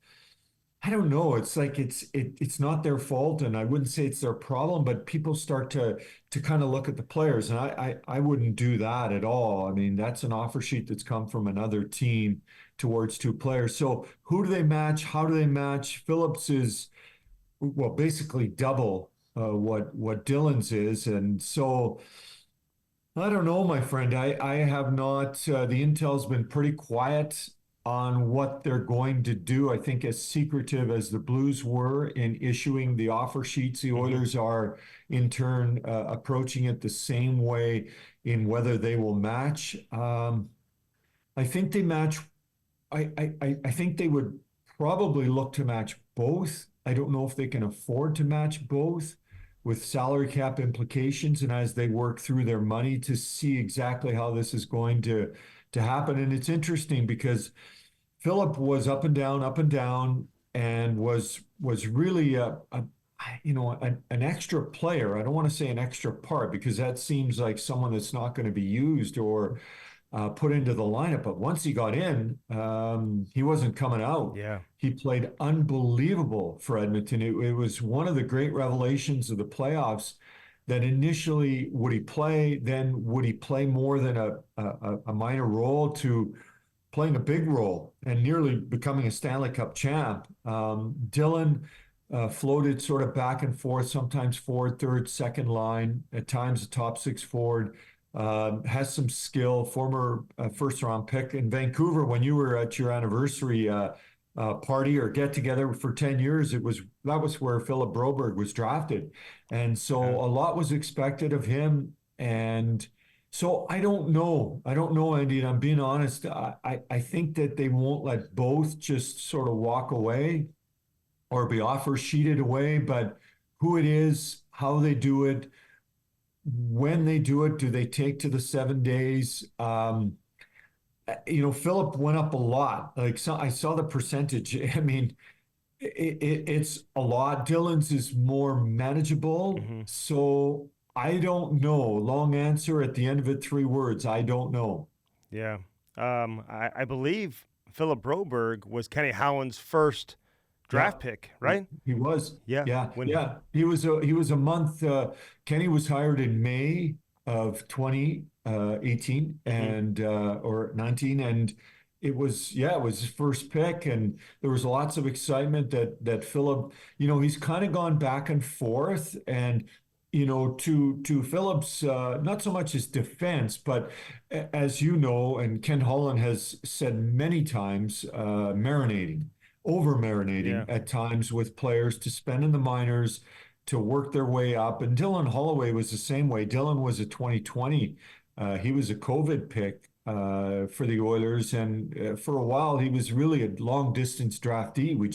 I don't know. It's like it's not their fault, and I wouldn't say it's their problem, but people start to kind of look at the players, and I wouldn't do that at all. I mean, that's an offer sheet that's come from another team towards two players. So who do they match? How do they match? Phillips is, well, basically double what Dylan's is, and so I don't know, my friend. I have not. The intel's been pretty quiet on what they're going to do. I think as secretive as the Blues were in issuing the offer sheets, the Hmm. Oilers are in turn approaching it the same way in whether they will match. I think they match. I think they would probably look to match both. I don't know if they can afford to match both with salary cap implications and as they work through their money to see exactly how this is going to happen. And it's interesting because Philip was up and down, and was really an extra player. I don't want to say an extra part because that seems like someone that's not going to be used or put into the lineup. But once he got in, he wasn't coming out. Yeah. He played unbelievable for Edmonton. It was one of the great revelations of the playoffs that initially would he play, then would he play more than a minor role to playing a big role and nearly becoming a Stanley Cup champ. Dylan floated sort of back and forth, sometimes forward, third, second line, at times a top six forward. Has some skill, former first round pick in Vancouver. When you were at your anniversary party or get together for 10 years, that was where Philip Broberg was drafted. And so Yeah. a lot was expected of him. And so I don't know. I don't know, Andy, and I'm being honest. I think that they won't let both just sort of walk away or be offer sheeted away, but who it is, how they do it, when they do it, do they take to the 7 days? Philip went up a lot. Like, so I saw the percentage. I mean, it's a lot. Dylan's is more manageable. Hmm. So I don't know. Long answer at the end of it, 3 words. I don't know. Yeah. I believe Philip Broberg was Kenny Howland's first Yeah, draft pick, he, right? he was. Yeah. Yeah, When yeah. He was a month. Kenny was hired in May of 2018 hmm and or 19, and it was his first pick, and there was lots of excitement that Philip. He's kind of gone back and forth, and to Philip's not so much his defense, but as you know, and Ken Holland has said many times, marinating, over marinating Yeah. at times with players to spend in the minors to work their way up. And Dylan Holloway was the same way. Dylan was a 2020. He was a COVID pick for the Oilers, and for a while he was really a long distance draftee. We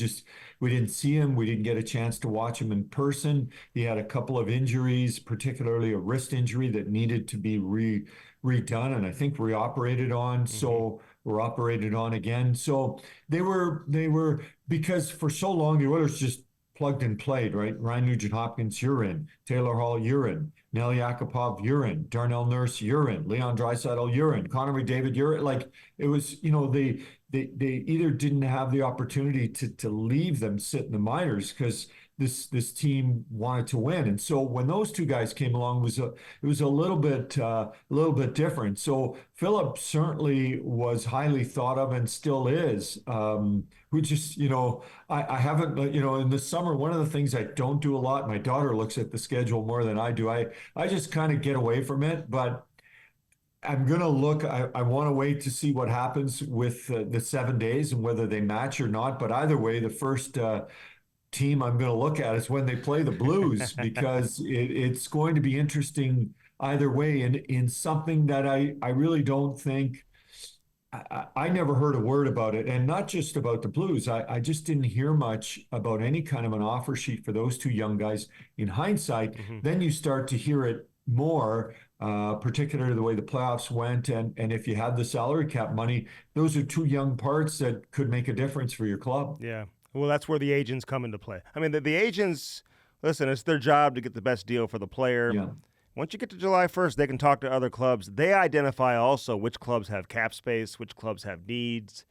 didn't see him. We didn't get a chance to watch him in person. He had a couple of injuries, particularly a wrist injury that needed to be redone, and I think reoperated on. hmm So were operated on again. So they were because for so long the Oilers just plugged and played, right? Ryan Nugent Hopkins, you're in. Taylor Hall, you're in. Nail Yakupov, you're in. Darnell Nurse, you're in. Leon Draisaitl, you're in. Connor McDavid, you're in. Like it was, they either didn't have the opportunity to leave them sit in the minors because this team wanted to win. And so when those two guys came along, it was a little bit different. So Philip certainly was highly thought of and still is. We just, I haven't, in the summer, one of the things I don't do a lot, my daughter looks at the schedule more than I do. I just kind of get away from it, but I'm going to look, I want to wait to see what happens with the 7 days and whether they match or not. But either way, the first team I'm going to look at is when they play the Blues because it's going to be interesting either way. And in something that I really don't think, I never heard a word about it. And not just about the Blues. I just didn't hear much about any kind of an offer sheet for those two young guys. In hindsight, then you start to hear it more, particularly the way the playoffs went. And if you had the salary cap money, those are two young parts that could make a difference for your club. Yeah. Well, that's where the agents come into play. I mean, the agents, listen, it's their job to get the best deal for the player. Yeah. Once you get to July 1st, they can talk to other clubs. They identify also which clubs have cap space, which clubs have needs.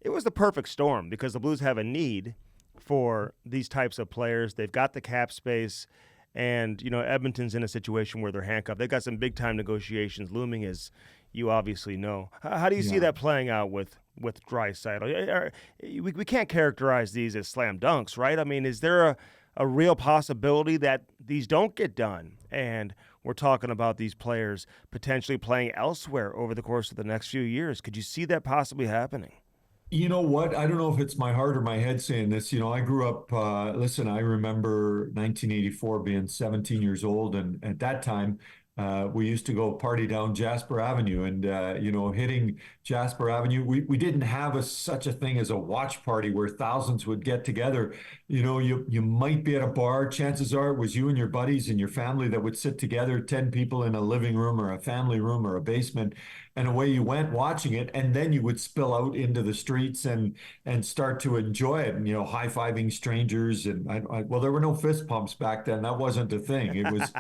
It was the perfect storm because the Blues have a need for these types of players. They've got the cap space, and, Edmonton's in a situation where they're handcuffed. They've got some big-time negotiations looming, as you obviously know. How do you see that playing out with Draisaitl? We can't characterize these as slam dunks, right? I mean, is there a real possibility that these don't get done? And we're talking about these players potentially playing elsewhere over the course of the next few years. Could you see that possibly happening? You know what? I don't know if it's my heart or my head saying this. I grew up, listen, I remember 1984 being 17 years old. And at that time, we used to go party down Jasper Avenue and, hitting Jasper Avenue. We didn't have such a thing as a watch party where thousands would get together. You might be at a bar. Chances are it was you and your buddies and your family that would sit together, 10 people in a living room or a family room or a basement. And away you went watching it, and then you would spill out into the streets and start to enjoy it, and high-fiving strangers. And well, there were no fist pumps back then. That wasn't a thing. It was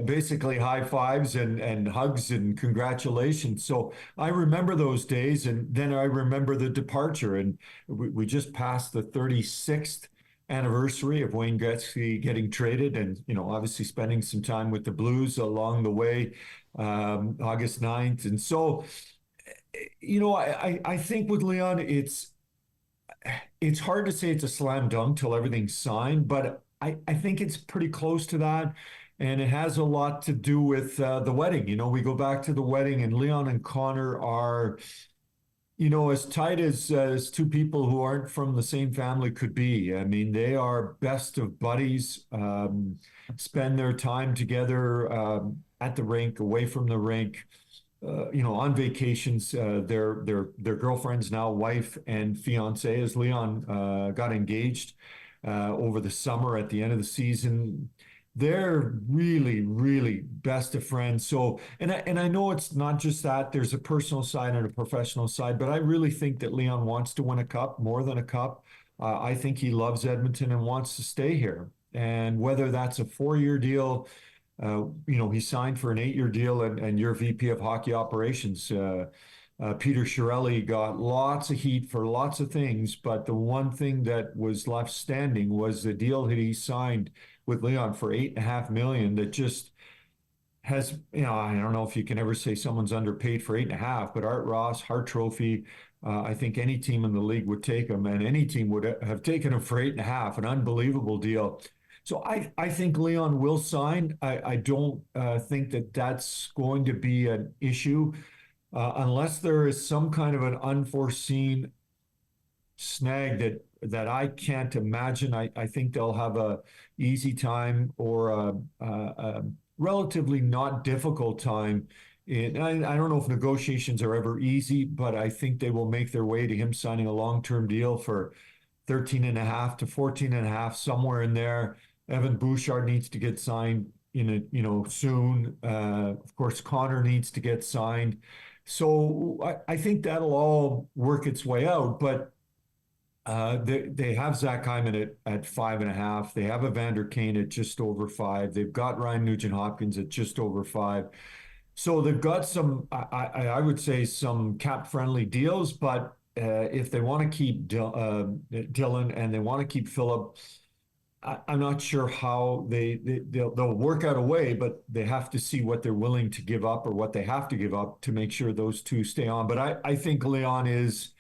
basically high fives and hugs and congratulations. So I remember those days, and then I remember the departure. And we just passed the 36th anniversary of Wayne Gretzky getting traded, and obviously spending some time with the Blues along the way. August 9th. And so, I think with Leon, it's hard to say it's a slam dunk till everything's signed, but I think it's pretty close to that. And it has a lot to do with the wedding. We go back to the wedding, and Leon and Connor are, as tight as two people who aren't from the same family could be. I mean, they are best of buddies, spend their time together at the rink, away from the rink, on vacations. Their girlfriends, now wife and fiance, as Leon got engaged over the summer at the end of the season. They're really, really best of friends. So, and I know it's not just that. There's a personal side and a professional side, but I really think that Leon wants to win a cup, more than a cup. I think he loves Edmonton and wants to stay here. And whether that's a 4-year deal, he signed for an 8-year deal, and your VP of hockey operations, Peter Chiarelli, got lots of heat for lots of things. But the one thing that was left standing was the deal that he signed with Leon for $8.5 million that just has, I don't know if you can ever say someone's underpaid for 8.5, but Art Ross, Hart Trophy, I think any team in the league would take him, and any team would have taken him for 8.5, an unbelievable deal. So I think Leon will sign. I don't think that that's going to be an issue unless there is some kind of an unforeseen snag that I can't imagine. I think they'll have a easy time or a relatively not difficult time. And I don't know if negotiations are ever easy, but I think they will make their way to him signing a long-term deal for 13.5 to 14.5, somewhere in there. Evan Bouchard needs to get signed soon. Of course, Connor needs to get signed. So I think that'll all work its way out. But They have Zach Hyman at 5.5. They have Evander Kane at just over 5. They've got Ryan Nugent-Hopkins at just over 5. So they've got some, I would say, some cap-friendly deals. But if they want to keep Dylan and they want to keep Philip, I'm not sure how they'll work out a way, but they have to see what they're willing to give up or what they have to give up to make sure those two stay on. But I think Leon is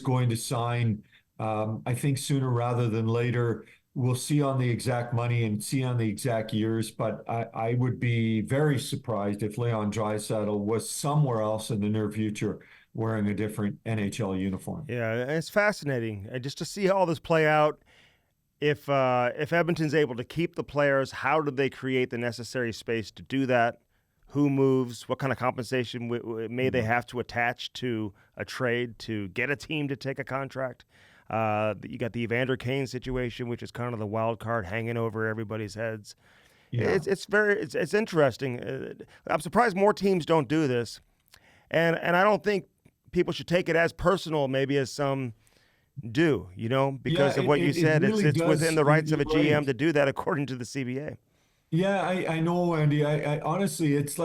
going to sign. I think sooner rather than later. We'll see on the exact money and see on the exact years, but I would be very surprised if Leon Draisaitl was somewhere else in the near future wearing a different NHL uniform. Yeah, it's fascinating just to see how all this play out. If Edmonton's able to keep the players, how do they create the necessary space to do that? Who moves? What kind of compensation may they have to attach to a trade to get a team to take a contract? You got the Evander Kane situation, which is kind of the wild card hanging over everybody's heads. Yeah. It's interesting. I'm surprised more teams don't do this, and I don't think people should take it as personal, maybe as some do, because of what you said. Really it's does. within the rights of a GM Right. to do that, according to the CBA. Yeah, I know, Andy. I honestly, it's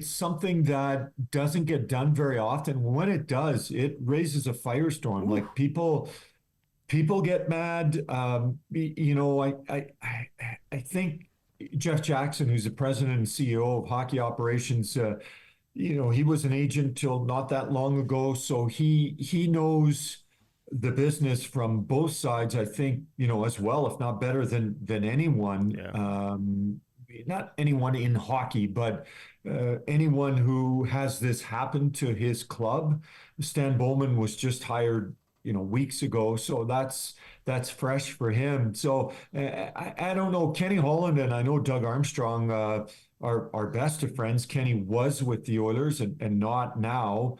something that doesn't get done very often. When it does, it raises a firestorm. Ooh. Like people get mad. I think Jeff Jackson, who's the president and CEO of hockey operations, he was an agent till not that long ago, so he knows the business from both sides. I think as well, if not better than anyone. Yeah. Not anyone in hockey, but anyone who has this happen to his club. Stan Bowman was just hired weeks ago. So that's fresh for him. So I don't know. Kenny Holland and I know Doug Armstrong are best of friends. Kenny was with the Oilers and not now.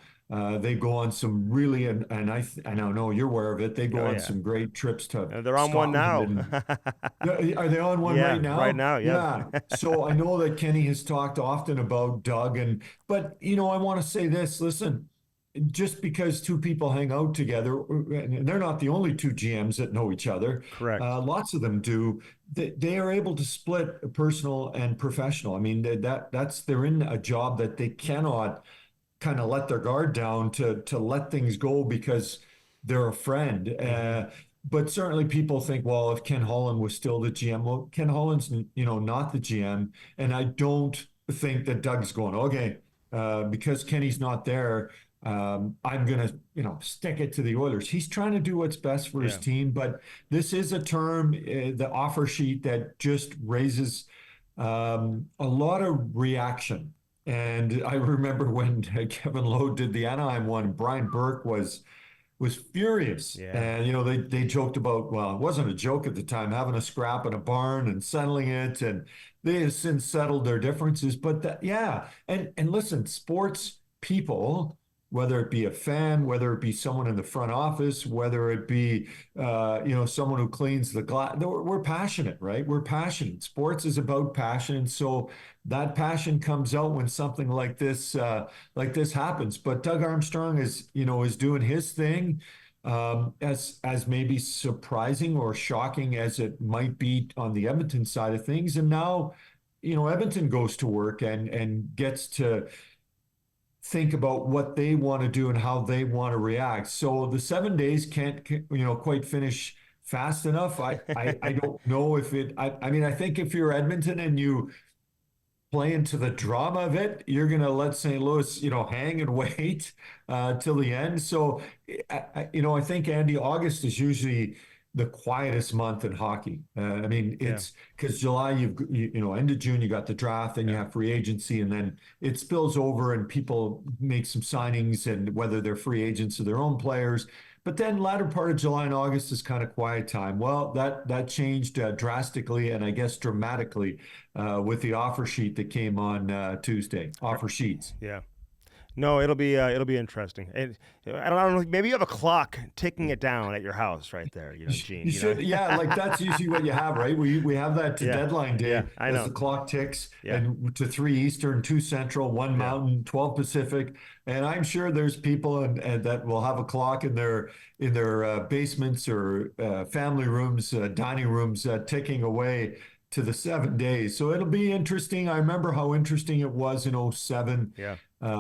They go on some really, and I know you're aware of it. They go Oh on yeah. some great trips to They're on one Scotland. now. And are they on one Yeah, right now? right now. Yeah. Yeah. So I know that Kenny has talked often about Doug, but I want to say this. Listen, just because two people hang out together, and they're not the only two GMs that know each other. Correct. Lots of them do. They are able to split personal and professional. I mean, they're in a job that they cannot kind of let their guard down to let things go because they're a friend. But certainly people think, well, if Ken Holland was still the GM, well, Ken Holland's not the GM, and I don't think that Doug's going, okay, because Kenny's not there. I'm gonna, stick it to the Oilers. He's trying to do what's best for his Yeah. team, but this is a term, the offer sheet that just raises a lot of reaction. And I remember when Kevin Lowe did the Anaheim one, Brian Burke was furious. Yeah. And they joked about, well, it wasn't a joke at the time, having a scrap in a barn and settling it. And they have since settled their differences. But yeah. And listen, sports people, whether it be a fan, whether it be someone in the front office, whether it be someone who cleans the glass, we're passionate, right? We're passionate. Sports is about passion. And so that passion comes out when something like this happens. But Doug Armstrong is doing his thing, as maybe surprising or shocking as it might be on the Edmonton side of things. And now, Edmonton goes to work and gets to think about what they want to do and how they want to react. So the 7 days can't quite finish fast enough. I don't know if I mean, I think if you're Edmonton and you play into the drama of it, you're going to let St. Louis, hang and wait till the end. So, I think, Andy, August is usually the quietest month in hockey. I mean, it's because July, end of June, you got the draft, then you have free agency, and then it spills over and people make some signings, and whether they're free agents or their own players. But then latter part of July and August is kind of quiet time. Well, that changed drastically and I guess dramatically with the offer sheet that came on Tuesday. Offer sheets. Yeah. No, it'll be interesting. I don't know. Maybe you have a clock ticking it down at your house right there. Gene. You should, yeah, like that's usually what you have, right? We have that to Yeah, deadline yeah. day I as know. the clock ticks, Yeah, and to 3 Eastern, 2 Central, one yeah, Mountain, 12 Pacific, and I'm sure there's people and that will have a clock in their basements or family rooms, dining rooms, ticking away to the 7 days. So it'll be interesting. I remember how interesting it was in '07 yeah.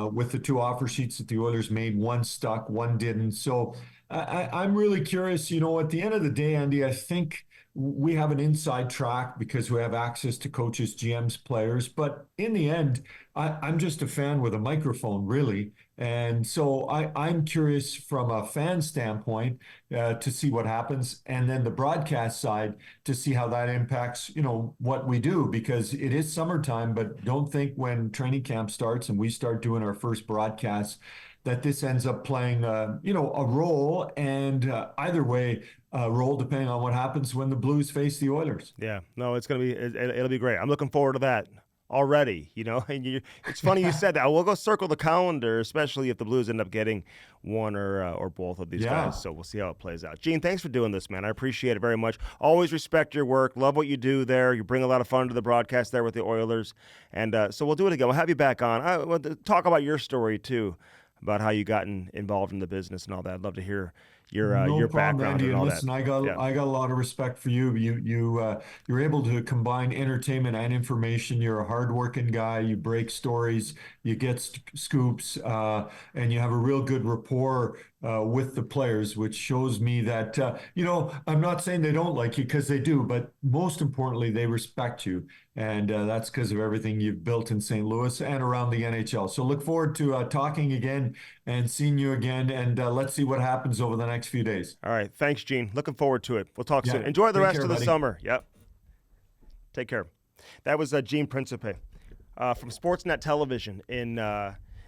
with the two offer sheets that the Oilers made. One stuck, one didn't. So I'm really curious. At the end of the day, Andy, I think we have an inside track because we have access to coaches, GMs, players. But in the end, I'm just a fan with a microphone, really. And so I'm curious from a fan standpoint to see what happens, and then the broadcast side to see how that impacts, what we do, because it is summertime. But don't think when training camp starts and we start doing our first broadcast that this ends up playing, a role, and either way, a role depending on what happens when the Blues face the Oilers. Yeah, no, it'll be great. I'm looking forward to that already. And it's funny you said that. We'll go circle the calendar, especially if the Blues end up getting one or both of these Yeah. guys. So we'll see how it plays out. Gene, thanks for doing this, man. I appreciate it very much. Always respect your work. Love what you do there. You bring a lot of fun to the broadcast there with the Oilers, and so we'll do it again. We'll have you back on. I want to talk about your story too, about how you gotten involved in the business and all that. I'd love to hear No your problem, background Andy. and And all listen, that. I Yeah. got a lot of respect for you. You're able to combine entertainment and information. You're a hardworking guy. You break stories, you get scoops, and you have a real good rapport with the players, which shows me that I'm not saying they don't like you, because they do, but most importantly, they respect you, and that's because of everything you've built in St. Louis and around the NHL. So look forward to talking again and seeing you again, and let's see what happens over the next few days. All right. Thanks, Gene. Looking forward to it. We'll talk soon. Yeah, Enjoy the take rest care, of the buddy. summer. Yep. Take care. That was Gene Principe from Sportsnet Television in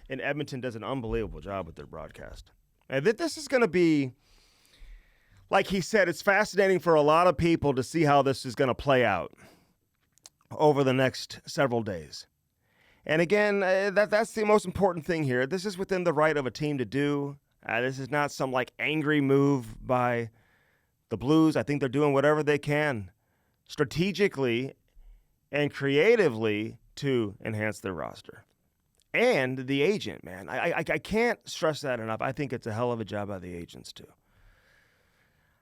Edmonton. Does an unbelievable job with their broadcast. And this is going to be, like he said, it's fascinating for a lot of people to see how this is going to play out over the next several days. And again, that's the most important thing here. This is within the right of a team to do. This is not some angry move by the Blues. I think they're doing whatever they can strategically and creatively to enhance their roster. And the agent, man, I can't stress that enough. I think it's a hell of a job by the agents too.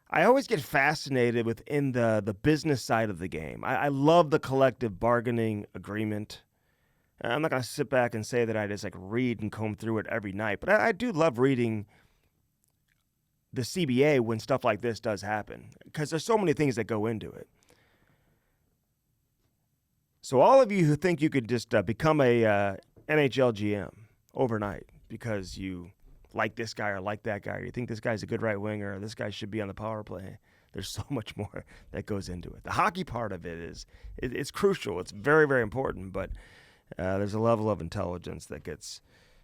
I always get fascinated within the business side of the game. I love the collective bargaining agreement. I'm not going to sit back and say that I just read and comb through it every night, but I do love reading the CBA when stuff like this does happen, because there's so many things that go into it. So all of you who think you could just become a NHL GM overnight because you like this guy or like that guy, or you think this guy's a good right winger, or this guy should be on the power play, there's so much more that goes into it. The hockey part of it it's crucial. It's very, very important, but there's a level of intelligence that gets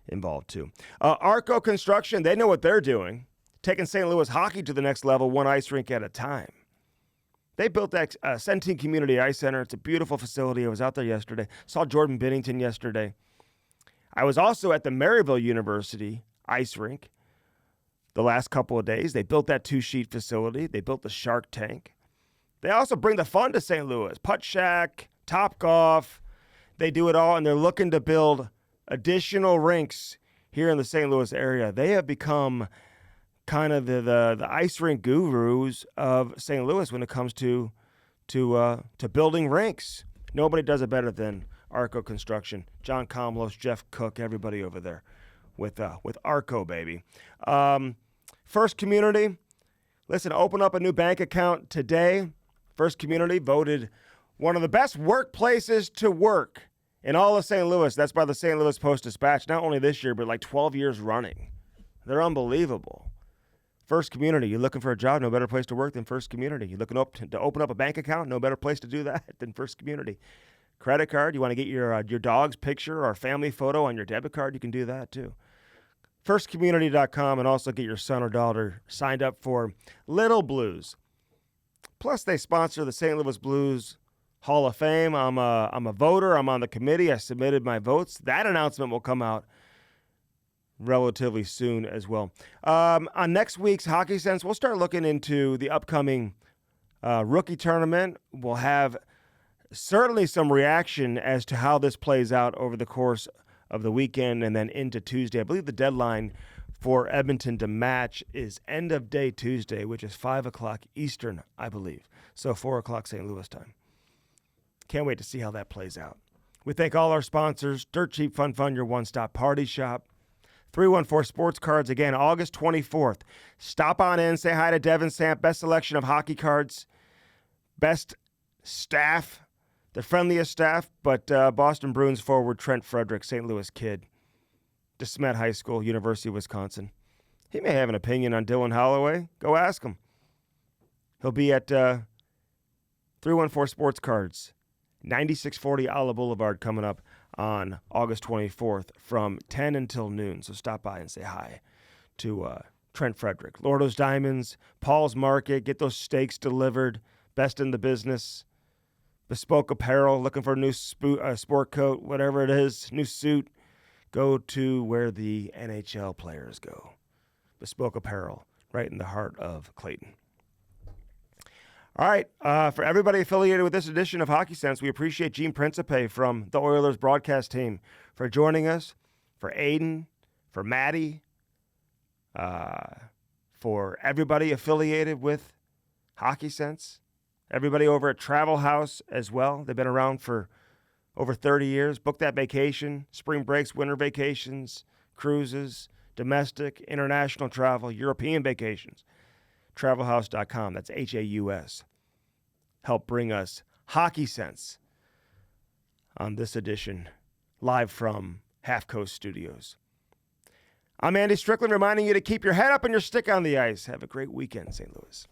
involved too. Arco Construction, they know what they're doing, taking St. Louis hockey to the next level, one ice rink at a time. They built that Centene Community Ice Center. It's a beautiful facility. I was out there yesterday. Saw Jordan Binnington yesterday. I was also at the Maryville University ice rink the last couple of days. They built that 2-sheet facility. They built the Shark Tank. They also bring the fun to St. Louis. Putt Shack, Topgolf. They do it all, and they're looking to build additional rinks here in the St. Louis area. They have become kind of the ice rink gurus of St. Louis when it comes to building rinks. Nobody does it better than Arco Construction. John Comlos, Jeff Cook, everybody over there with Arco, baby. First Community, listen, open up a new bank account today. First Community voted one of the best workplaces to work in all of St. Louis. That's by the St. Louis Post-Dispatch. Not only this year, but 12 years running. They're unbelievable. First Community, you're looking for a job, no better place to work than First Community. You're looking to open up a bank account, no better place to do that than First Community. Credit card, you want to get your dog's picture or family photo on your debit card, you can do that too. FirstCommunity.com, and also get your son or daughter signed up for Little Blues. Plus, they sponsor the St. Louis Blues Hall of Fame. I'm a voter. I'm on the committee. I submitted my votes. That announcement will come out relatively soon as well. On next week's Hockey Sense, we'll start looking into the upcoming rookie tournament. We'll have certainly some reaction as to how this plays out over the course of the weekend and then into Tuesday. I believe the deadline for Edmonton to match is end of day Tuesday, which is 5 o'clock Eastern, I believe. So 4 o'clock St. Louis time. Can't wait to see how that plays out. We thank all our sponsors, Dirt Cheap Fun Fun, your one-stop party shop. 314 Sports Cards, again, August 24th. Stop on in, say hi to Devin Samp, best selection of hockey cards, best staff, the friendliest staff, but Boston Bruins forward Trent Frederick, St. Louis kid, DeSmet High School, University of Wisconsin. He may have an opinion on Dylan Holloway. Go ask him. He'll be at 314 Sports Cards, 9640 Ala Boulevard, coming up on August 24th from 10 until noon. So stop by and say hi to Trent Frederick. Lordo's Diamonds, Paul's Market, get those steaks delivered. Best in the business. Bespoke Apparel, looking for a new sport coat, whatever it is, new suit. Go to where the NHL players go. Bespoke Apparel, right in the heart of Clayton. All right, for everybody affiliated with this edition of Hockey Sense, we appreciate Gene Principe from the Oilers broadcast team for joining us, for Aiden, for Maddie, for everybody affiliated with Hockey Sense, everybody over at Travel House as well. They've been around for over 30 years. Book that vacation, spring breaks, winter vacations, cruises, domestic, international travel, European vacations. Travelhouse.com. That's Haus. Help bring us Hockey Sense on this edition, live from Half Coast Studios. I'm Andy Strickland, reminding you to keep your head up and your stick on the ice. Have a great weekend, St. Louis.